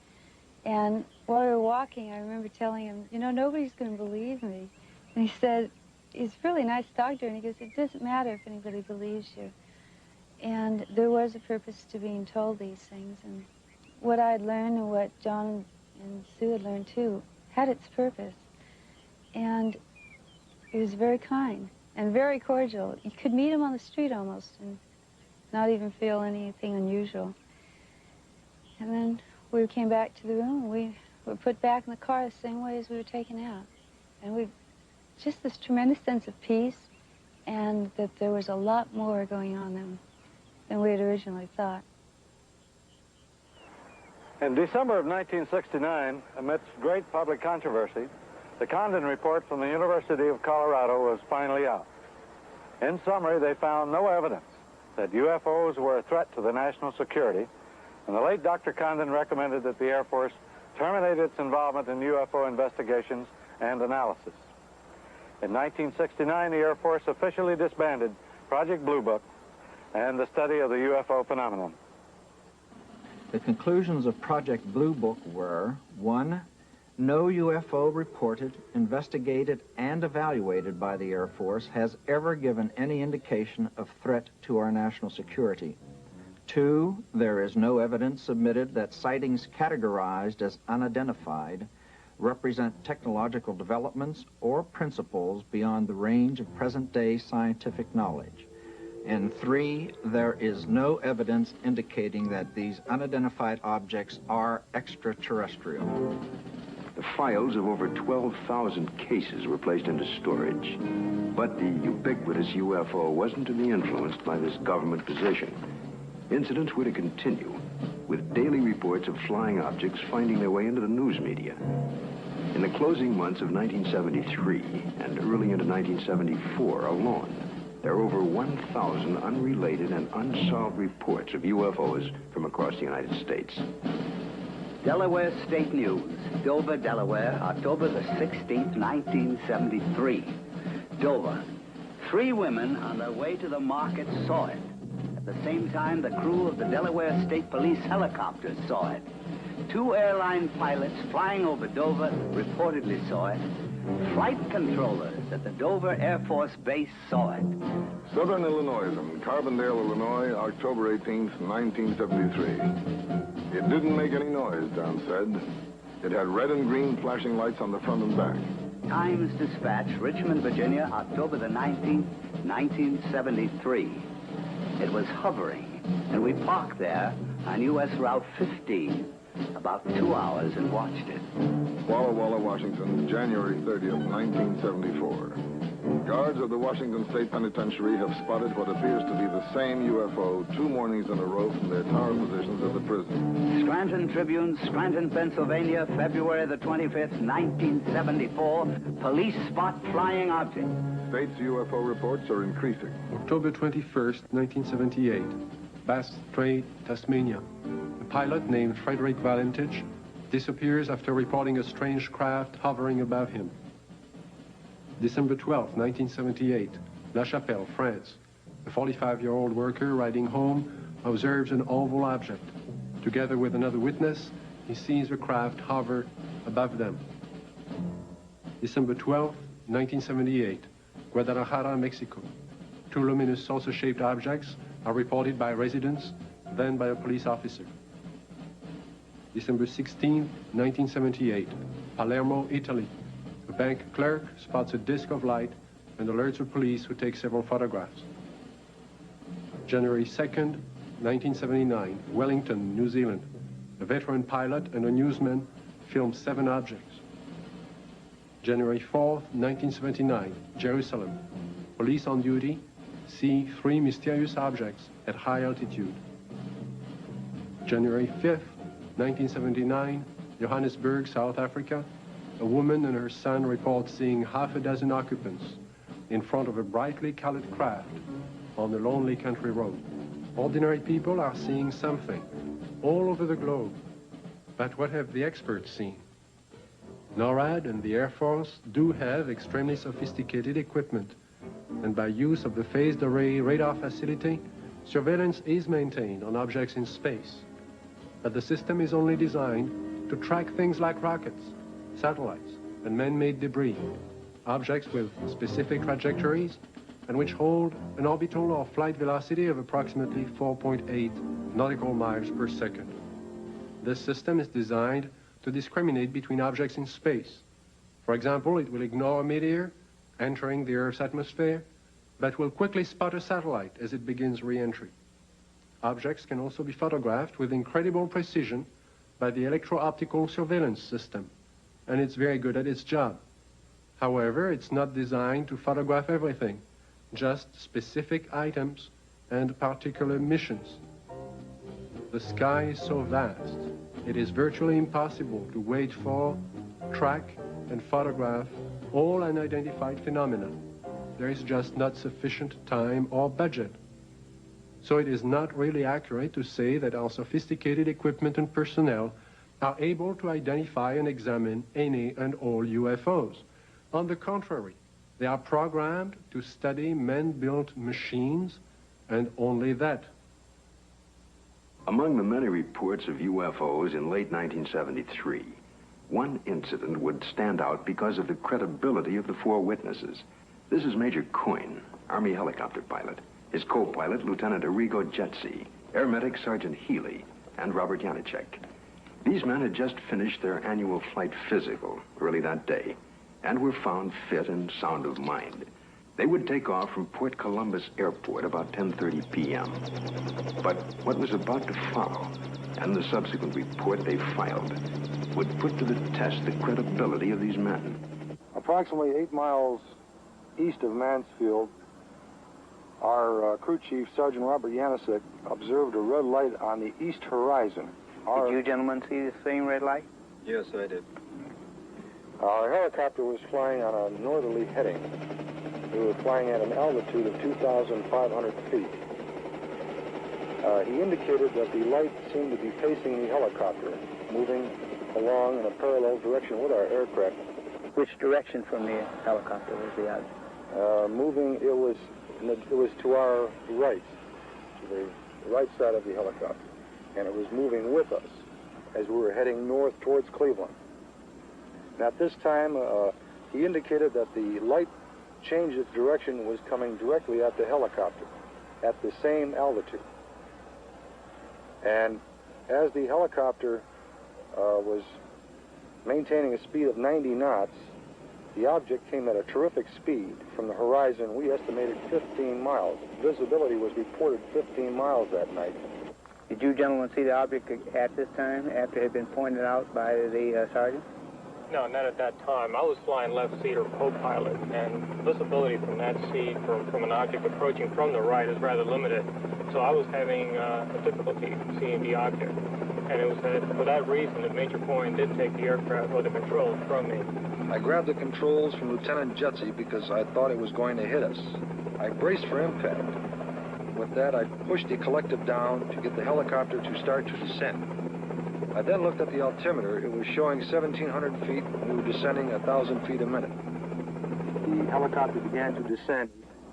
And while we were walking, I remember telling him, you know, nobody's going to believe me. And he said, he's a really nice doctor, and he goes, it doesn't matter if anybody believes you. And there was a purpose to being told these things. And what I had learned and what John and Sue had learned too had its purpose. And he was very kind and very cordial. You could meet him on the street almost and not even feel anything unusual. And then we came back to the room, and we were put back in the car the same way as we were taken out. And we just this tremendous sense of peace, and that there was a lot more going on than we had originally thought. In December of 1969, amidst great public controversy, the Condon report from the University of Colorado was finally out. In summary, they found no evidence that UFOs were a threat to the national security, and the late Dr. Condon recommended that the Air Force terminate its involvement in UFO investigations and analysis. In 1969, the Air Force officially disbanded Project Bluebook and the study of the UFO phenomenon. The conclusions of Project Bluebook were: 1, no UFO reported, investigated, and evaluated by the Air Force has ever given any indication of threat to our national security. 2, there is no evidence submitted that sightings categorized as unidentified represent technological developments or principles beyond the range of present-day scientific knowledge. And 3, there is no evidence indicating that these unidentified objects are extraterrestrial. The files of over 12,000 cases were placed into storage. But the ubiquitous UFO wasn't to be influenced by this government position. Incidents were to continue, with daily reports of flying objects finding their way into the news media. In the closing months of 1973 and early into 1974 alone, there are over 1,000 unrelated and unsolved reports of UFOs from across the United States. Delaware State News, Dover, Delaware, October the 16th, 1973. Dover. 3 women on their way to the market saw it. At the same time, the crew of the Delaware State Police helicopter saw it. 2 airline pilots flying over Dover reportedly saw it. Flight controllers at the Dover Air Force Base saw it. Southern Illinois from Carbondale, Illinois, October 18th, 1973. It didn't make any noise, Don said. It had red and green flashing lights on the front and back. Times Dispatch, Richmond, Virginia, October the 19th, 1973. It was hovering, and we parked there on U.S. Route 15 about 2 hours and watched it. Walla Walla, Washington, January 30th, 1974. Guards of the Washington State Penitentiary have spotted what appears to be the same UFO 2 mornings in a row from their tower positions at the prison. Scranton Tribune, Scranton, Pennsylvania, February the 25th, 1974. Police spot flying object. State's UFO reports are increasing. October 21st, 1978, Bass Strait, Tasmania. A pilot named Frederick Valentich disappears after reporting a strange craft hovering above him. December 12, 1978, La Chapelle, France. A 45-year-old worker riding home observes an oval object. Together with another witness, he sees the craft hover above them. December 12, 1978, Guadalajara, Mexico. 2 luminous saucer-shaped objects are reported by residents, then by a police officer. December 16, 1978, Palermo, Italy. A bank clerk spots a disc of light and alerts the police, who take several photographs. January 2nd, 1979, Wellington, New Zealand. A veteran pilot and a newsman film 7 objects. January 4th, 1979, Jerusalem. Police on duty see 3 mysterious objects at high altitude. January 5th, 1979, Johannesburg, South Africa. A woman and her son report seeing half a dozen occupants in front of a brightly colored craft on a lonely country road. Ordinary people are seeing something all over the globe. But what have the experts seen? NORAD and the Air Force do have extremely sophisticated equipment, and by use of the phased array radar facility, surveillance is maintained on objects in space. But the system is only designed to track things like rockets, satellites, and man-made debris, objects with specific trajectories and which hold an orbital or flight velocity of approximately 4.8 nautical miles per second. This system is designed to discriminate between objects in space. For example, it will ignore a meteor entering the Earth's atmosphere, but will quickly spot a satellite as it begins re-entry. Objects can also be photographed with incredible precision by the electro-optical surveillance system, and it's very good at its job. However, it's not designed to photograph everything, just specific items and particular missions. The sky is so vast, it is virtually impossible to wait for, track, and photograph all unidentified phenomena. There is just not sufficient time or budget. So it is not really accurate to say that our sophisticated equipment and personnel are able to identify and examine any and all UFOs. On the contrary, they are programmed to study man-built machines, and only that. Among the many reports of UFOs in late 1973, one incident would stand out because of the credibility of the four witnesses. This is Major Coyne, Army helicopter pilot, his co-pilot, Lieutenant Arrigo Jetsi, Air Medic Sergeant Healy, and Robert Janicek. These men had just finished their annual flight physical early that day and were found fit and sound of mind. They would take off from Port Columbus Airport about 10:30 p.m. But what was about to follow, and the subsequent report they filed, would put to the test the credibility of these men. Approximately 8 miles east of Mansfield, our crew chief, Sergeant Robert Janicek, observed a red light on the east horizon. Did you gentlemen see the same red light? Yes, I did. Our helicopter was flying on a northerly heading. We were flying at an altitude of 2,500 feet. He indicated that the light seemed to be facing the helicopter, moving along in a parallel direction with our aircraft. Which direction from the helicopter was the object? It was to our right, to the right side of the helicopter, and it was moving with us as we were heading north towards Cleveland. And at this time, he indicated that the light changed its direction and was coming directly at the helicopter at the same altitude. And as the helicopter was maintaining a speed of 90 knots, the object came at a terrific speed from the horizon. We estimated 15 miles. Visibility was reported 15 miles that night. Did you gentlemen see the object at this time, after it had been pointed out by the sergeant? No, not at that time. I was flying left seat or co-pilot, and visibility from that seat from an object approaching from the right is rather limited. So I was having a difficulty seeing the object. And it was for that reason that Major Coyne did take the aircraft or the controls from me. I grabbed the controls from Lieutenant Jetsi because I thought it was going to hit us. I braced for impact. With that, I pushed the collective down to get the helicopter to start to descend. I then looked at the altimeter. It was showing 1,700 feet, and we were descending 1,000 feet a minute. The helicopter began to descend,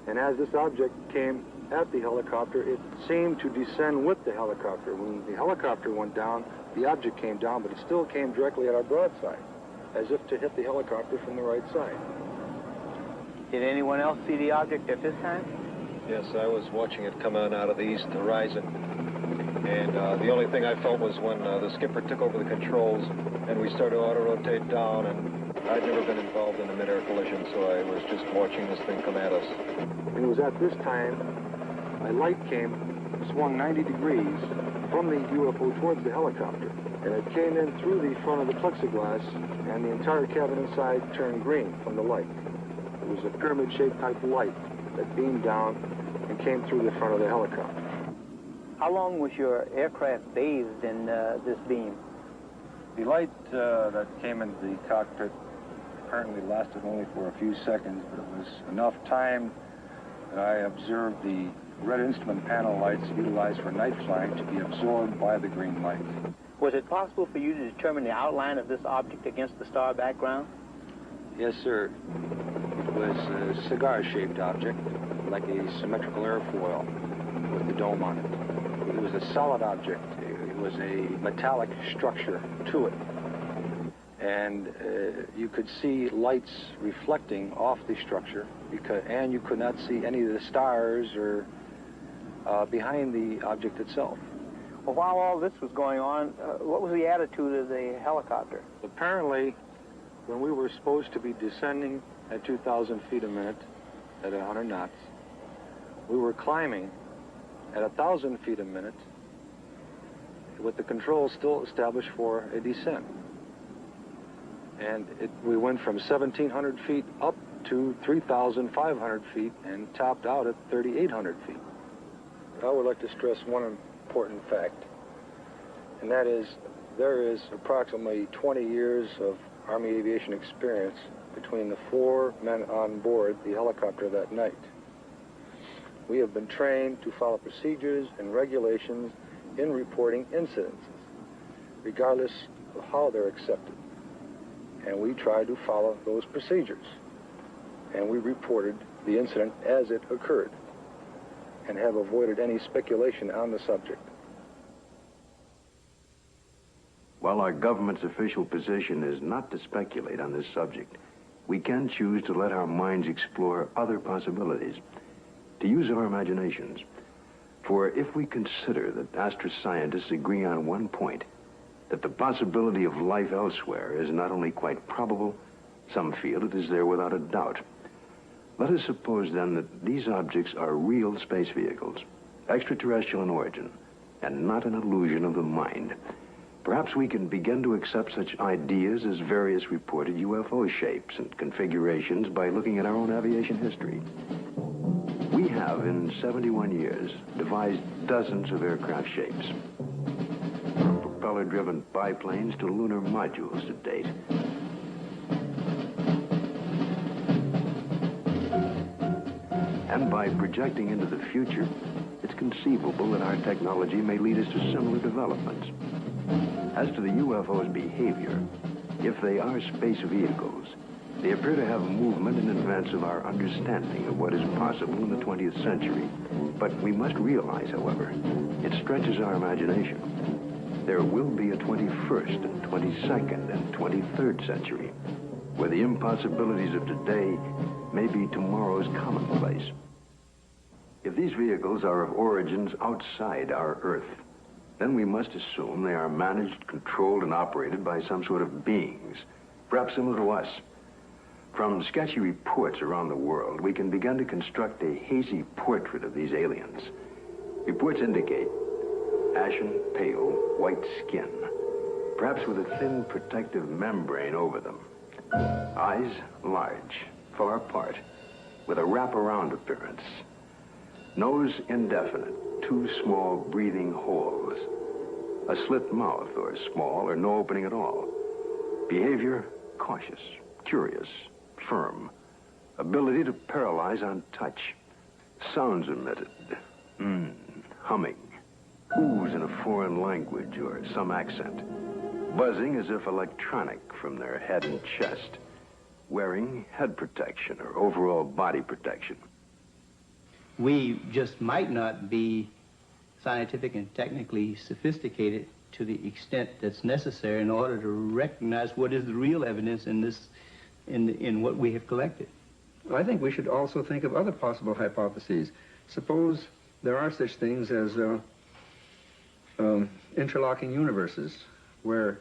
and as this object came at the helicopter, it seemed to descend with the helicopter. When the helicopter went down, the object came down, but it still came directly at our broadside, as if to hit the helicopter from the right side. Did anyone else see the object at this time? Yes, I was watching it come on out of the east horizon. And the only thing I felt was when the skipper took over the controls and we started to auto-rotate down, and I'd never been involved in a mid-air collision, so I was just watching this thing come at us. It was at this time my light swung 90 degrees from the UFO towards the helicopter, and it came in through the front of the plexiglass, and the entire cabin inside turned green from the light. It was a pyramid-shaped type light that beamed down and came through the front of the helicopter. How long was your aircraft bathed in this beam? The light that came into the cockpit apparently lasted only for a few seconds, but it was enough time that I observed the red instrument panel lights utilized for night flying to be absorbed by the green light. Was it possible for you to determine the outline of this object against the star background? Yes, sir. It was a cigar-shaped object, like a symmetrical airfoil with the dome on it. It was a solid object. It was a metallic structure to it. And you could see lights reflecting off the structure, and you could not see any of the stars or behind the object itself. Well, while all this was going on, what was the attitude of the helicopter? Apparently, when we were supposed to be descending at 2,000 feet a minute at 100 knots, we were climbing at 1,000 feet a minute with the controls still established for a descent. And we went from 1,700 feet up to 3,500 feet and topped out at 3,800 feet. I would like to stress one important fact, and that is there is approximately 20 years of Army aviation experience between the 4 men on board the helicopter that night. We have been trained to follow procedures and regulations in reporting incidents, regardless of how they're accepted. And we tried to follow those procedures. And we reported the incident as it occurred and have avoided any speculation on the subject. While our government's official position is not to speculate on this subject, we can choose to let our minds explore other possibilities, to use our imaginations. For if we consider that astroscientists agree on one point, that the possibility of life elsewhere is not only quite probable, some feel it is there without a doubt. Let us suppose then that these objects are real space vehicles, extraterrestrial in origin, and not an illusion of the mind. Perhaps we can begin to accept such ideas as various reported UFO shapes and configurations by looking at our own aviation history. We have, in 71 years, devised dozens of aircraft shapes, from propeller-driven biplanes to lunar modules to date. And by projecting into the future, it's conceivable that our technology may lead us to similar developments. As to the UFO's behavior, if they are space vehicles, they appear to have movement in advance of our understanding of what is possible in the 20th century. But we must realize, however, it stretches our imagination. There will be a 21st and 22nd and 23rd century, where the impossibilities of today may be tomorrow's commonplace. If these vehicles are of origins outside our Earth, then we must assume they are managed, controlled, and operated by some sort of beings, perhaps similar to us. From sketchy reports around the world, we can begin to construct a hazy portrait of these aliens. Reports indicate ashen, pale, white skin, perhaps with a thin protective membrane over them. Eyes large, far apart, with a wraparound appearance. Nose indefinite, 2 small breathing holes. A slit mouth, or small, or no opening at all. Behavior, cautious, curious, firm. Ability to paralyze on touch. Sounds emitted. Humming. Oohs in a foreign language or some accent. Buzzing as if electronic from their head and chest. Wearing head protection or overall body protection. We just might not be scientific and technically sophisticated to the extent that's necessary in order to recognize what is the real evidence in this, in what we have collected. I think we should also think of other possible hypotheses. Suppose there are such things as interlocking universes, where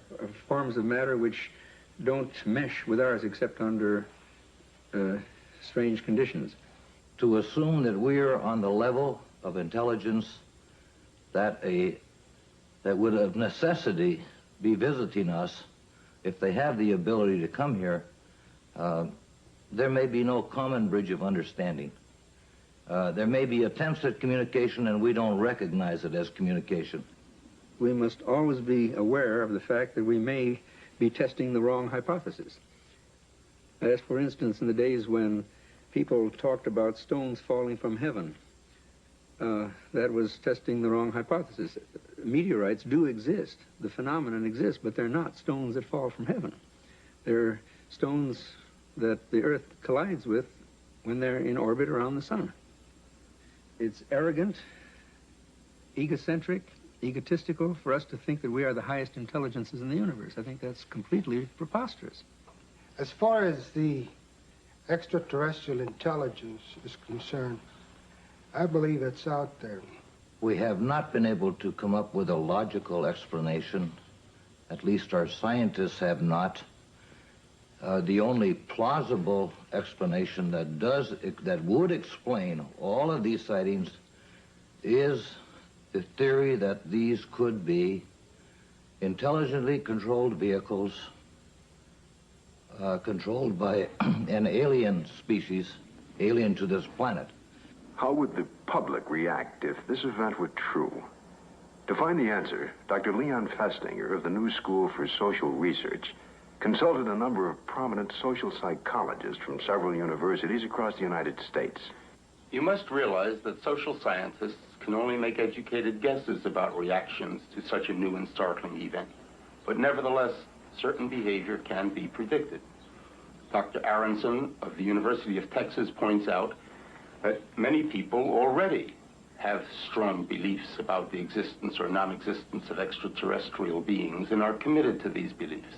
forms of matter which don't mesh with ours except under strange conditions. To assume that we're on the level of intelligence that would of necessity be visiting us, if they have the ability to come here, there may be no common bridge of understanding. There may be attempts at communication and we don't recognize it as communication. We must always be aware of the fact that we may be testing the wrong hypothesis. As for instance, in the days when people talked about stones falling from heaven, that was testing the wrong hypothesis. Meteorites do exist. The phenomenon exists, but they're not stones that fall from heaven. They're stones that the Earth collides with when they're in orbit around the sun. It's arrogant, egocentric, egotistical for us to think that we are the highest intelligences in the universe. I think that's completely preposterous. As far as the extraterrestrial intelligence is concerned, I believe it's out there. We have not been able to come up with a logical explanation. At least our scientists have not. The only plausible explanation that would explain all of these sightings is the theory that these could be intelligently controlled vehicles controlled by an alien species, alien to this planet. How would the public react if this event were true? To find the answer, Dr. Leon Festinger of the New School for Social Research consulted a number of prominent social psychologists from several universities across the United States. You must realize that social scientists can only make educated guesses about reactions to such a new and startling event. But nevertheless, certain behavior can be predicted. Dr. Aronson of the University of Texas points out that many people already have strong beliefs about the existence or non-existence of extraterrestrial beings and are committed to these beliefs.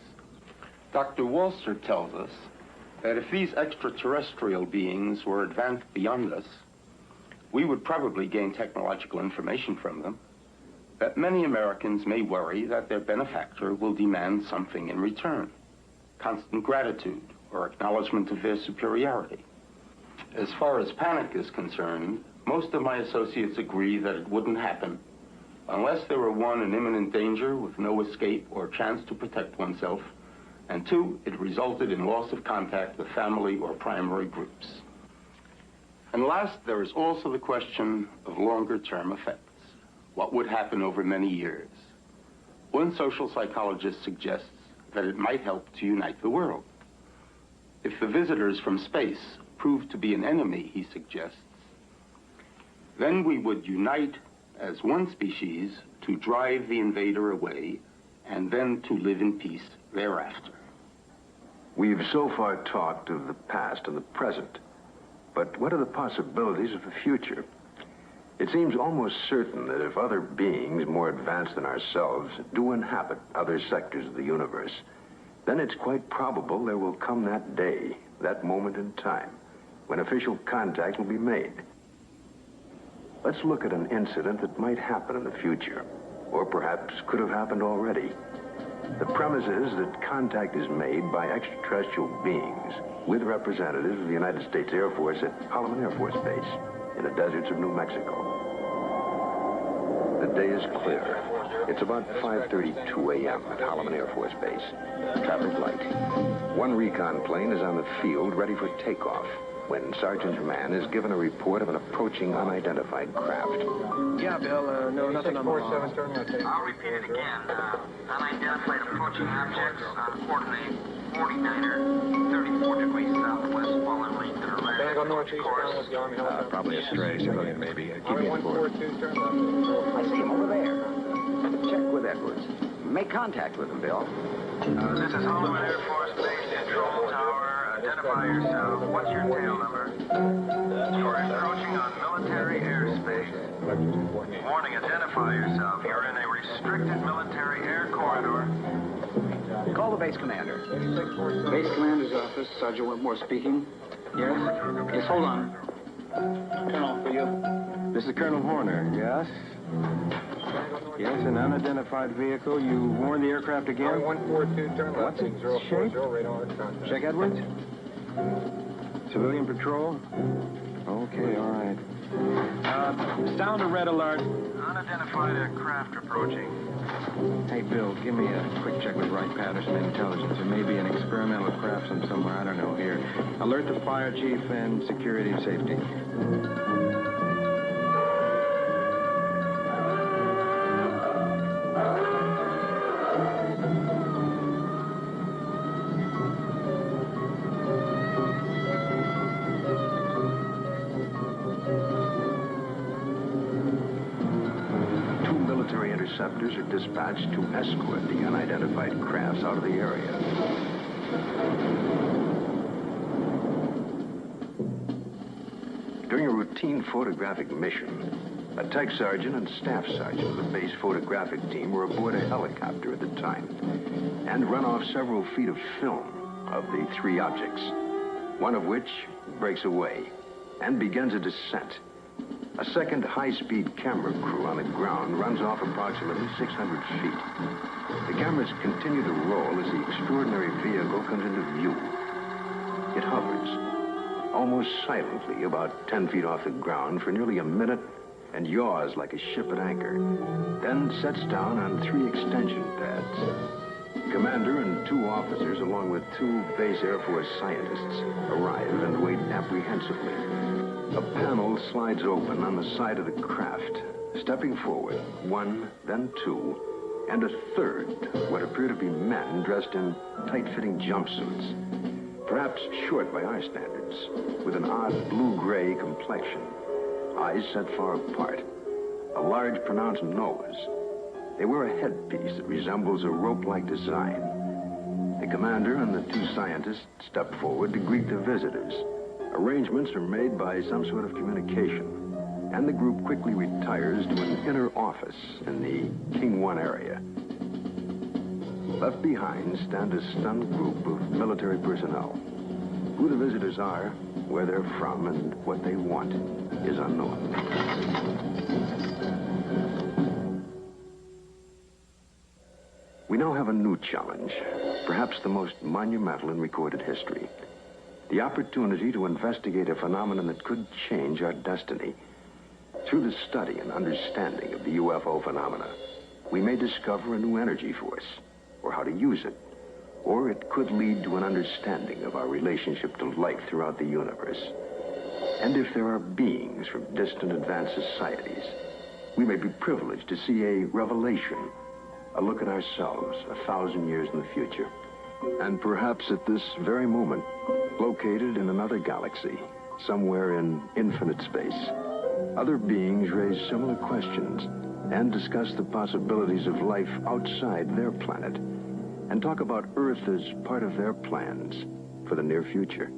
Dr. Walser tells us that if these extraterrestrial beings were advanced beyond us, we would probably gain technological information from them, that many Americans may worry that their benefactor will demand something in return, constant gratitude or acknowledgement of their superiority. As far as panic is concerned, most of my associates agree that it wouldn't happen unless there were, one, an imminent danger with no escape or chance to protect oneself, and two, it resulted in loss of contact with family or primary groups. And last, there is also the question of longer-term effects. What would happen over many years? One social psychologist suggests that it might help to unite the world. If the visitors from space prove to be an enemy, he suggests, then we would unite as one species to drive the invader away and then to live in peace thereafter. We've so far talked of the past and the present, but what are the possibilities of the future? It seems almost certain that if other beings more advanced than ourselves do inhabit other sectors of the universe, then it's quite probable there will come that day, that moment in time, when official contact will be made. Let's look at an incident that might happen in the future, or perhaps could have happened already. The premise is that contact is made by extraterrestrial beings with representatives of the United States Air Force at Holloman Air Force Base in the deserts of New Mexico. The day is clear. It's about 5:32 a.m. at Holloman Air Force Base. Traffic light. One recon plane is on the field ready for takeoff when Sergeant Mann is given a report of an approaching unidentified craft. Yeah, Bill, no, nothing on the I'll repeat it again. Unidentified approaching objects on coordinate 49er, 34 degrees southwest, following lane to the left. Can I go northeast? Course. Probably a stray civilian, maybe. Keep me informed. I see him over there. Check with Edwards. Make contact with him, Bill. This is Holloman Air Force Base Control Tower. Identify yourself. What's your tail number? You're encroaching on military airspace. Warning, identify yourself. You're in a restricted military air corridor. Call the base commander. Base commander's office, Sergeant Whitmore speaking. Yes? Yes, hold on. Colonel, for you. This is Colonel Horner, yes? Yes, an unidentified vehicle. You warned the aircraft again? 142, turn left. What's its shape? Check Edwards. Civilian patrol? Okay, all right. Sound a red alert. Unidentified aircraft approaching. Hey, Bill, give me a quick check with Wright Patterson Intelligence. There may be an experimental craft from somewhere, I don't know, here. Alert the fire chief and security and safety. Interceptors are dispatched to escort the unidentified crafts out of the area. During a routine photographic mission, a tech sergeant and staff sergeant of the base photographic team were aboard a helicopter at the time and run off several feet of film of the three objects, one of which breaks away and begins a descent. A second high-speed camera crew on the ground runs off approximately 600 feet. The cameras continue to roll as the extraordinary vehicle comes into view. It hovers, almost silently, about 10 feet off the ground for nearly a minute and yaws like a ship at anchor, then sets down on 3 extension pads. Commander and 2 officers, along with 2 base Air Force scientists, arrive and wait apprehensively. A panel slides open on the side of the craft. Stepping forward, 1, then 2, and a 3rd, what appear to be men dressed in tight-fitting jumpsuits. Perhaps short by our standards, with an odd blue-gray complexion, eyes set far apart, a large pronounced nose. They wear a headpiece that resembles a rope-like design. The commander and the 2 scientists step forward to greet the visitors. Arrangements are made by some sort of communication, and the group quickly retires to an inner office in the King 1 area. Left behind stand a stunned group of military personnel. Who the visitors are, where they're from, and what they want is unknown. We now have a new challenge, perhaps the most monumental in recorded history. The opportunity to investigate a phenomenon that could change our destiny. Through the study and understanding of the UFO phenomena, we may discover a new energy force, or how to use it. Or it could lead to an understanding of our relationship to life throughout the universe. And if there are beings from distant advanced societies, we may be privileged to see a revelation, a look at ourselves 1,000 years in the future. And perhaps at this very moment, located in another galaxy, somewhere in infinite space, other beings raise similar questions and discuss the possibilities of life outside their planet, and talk about Earth as part of their plans for the near future.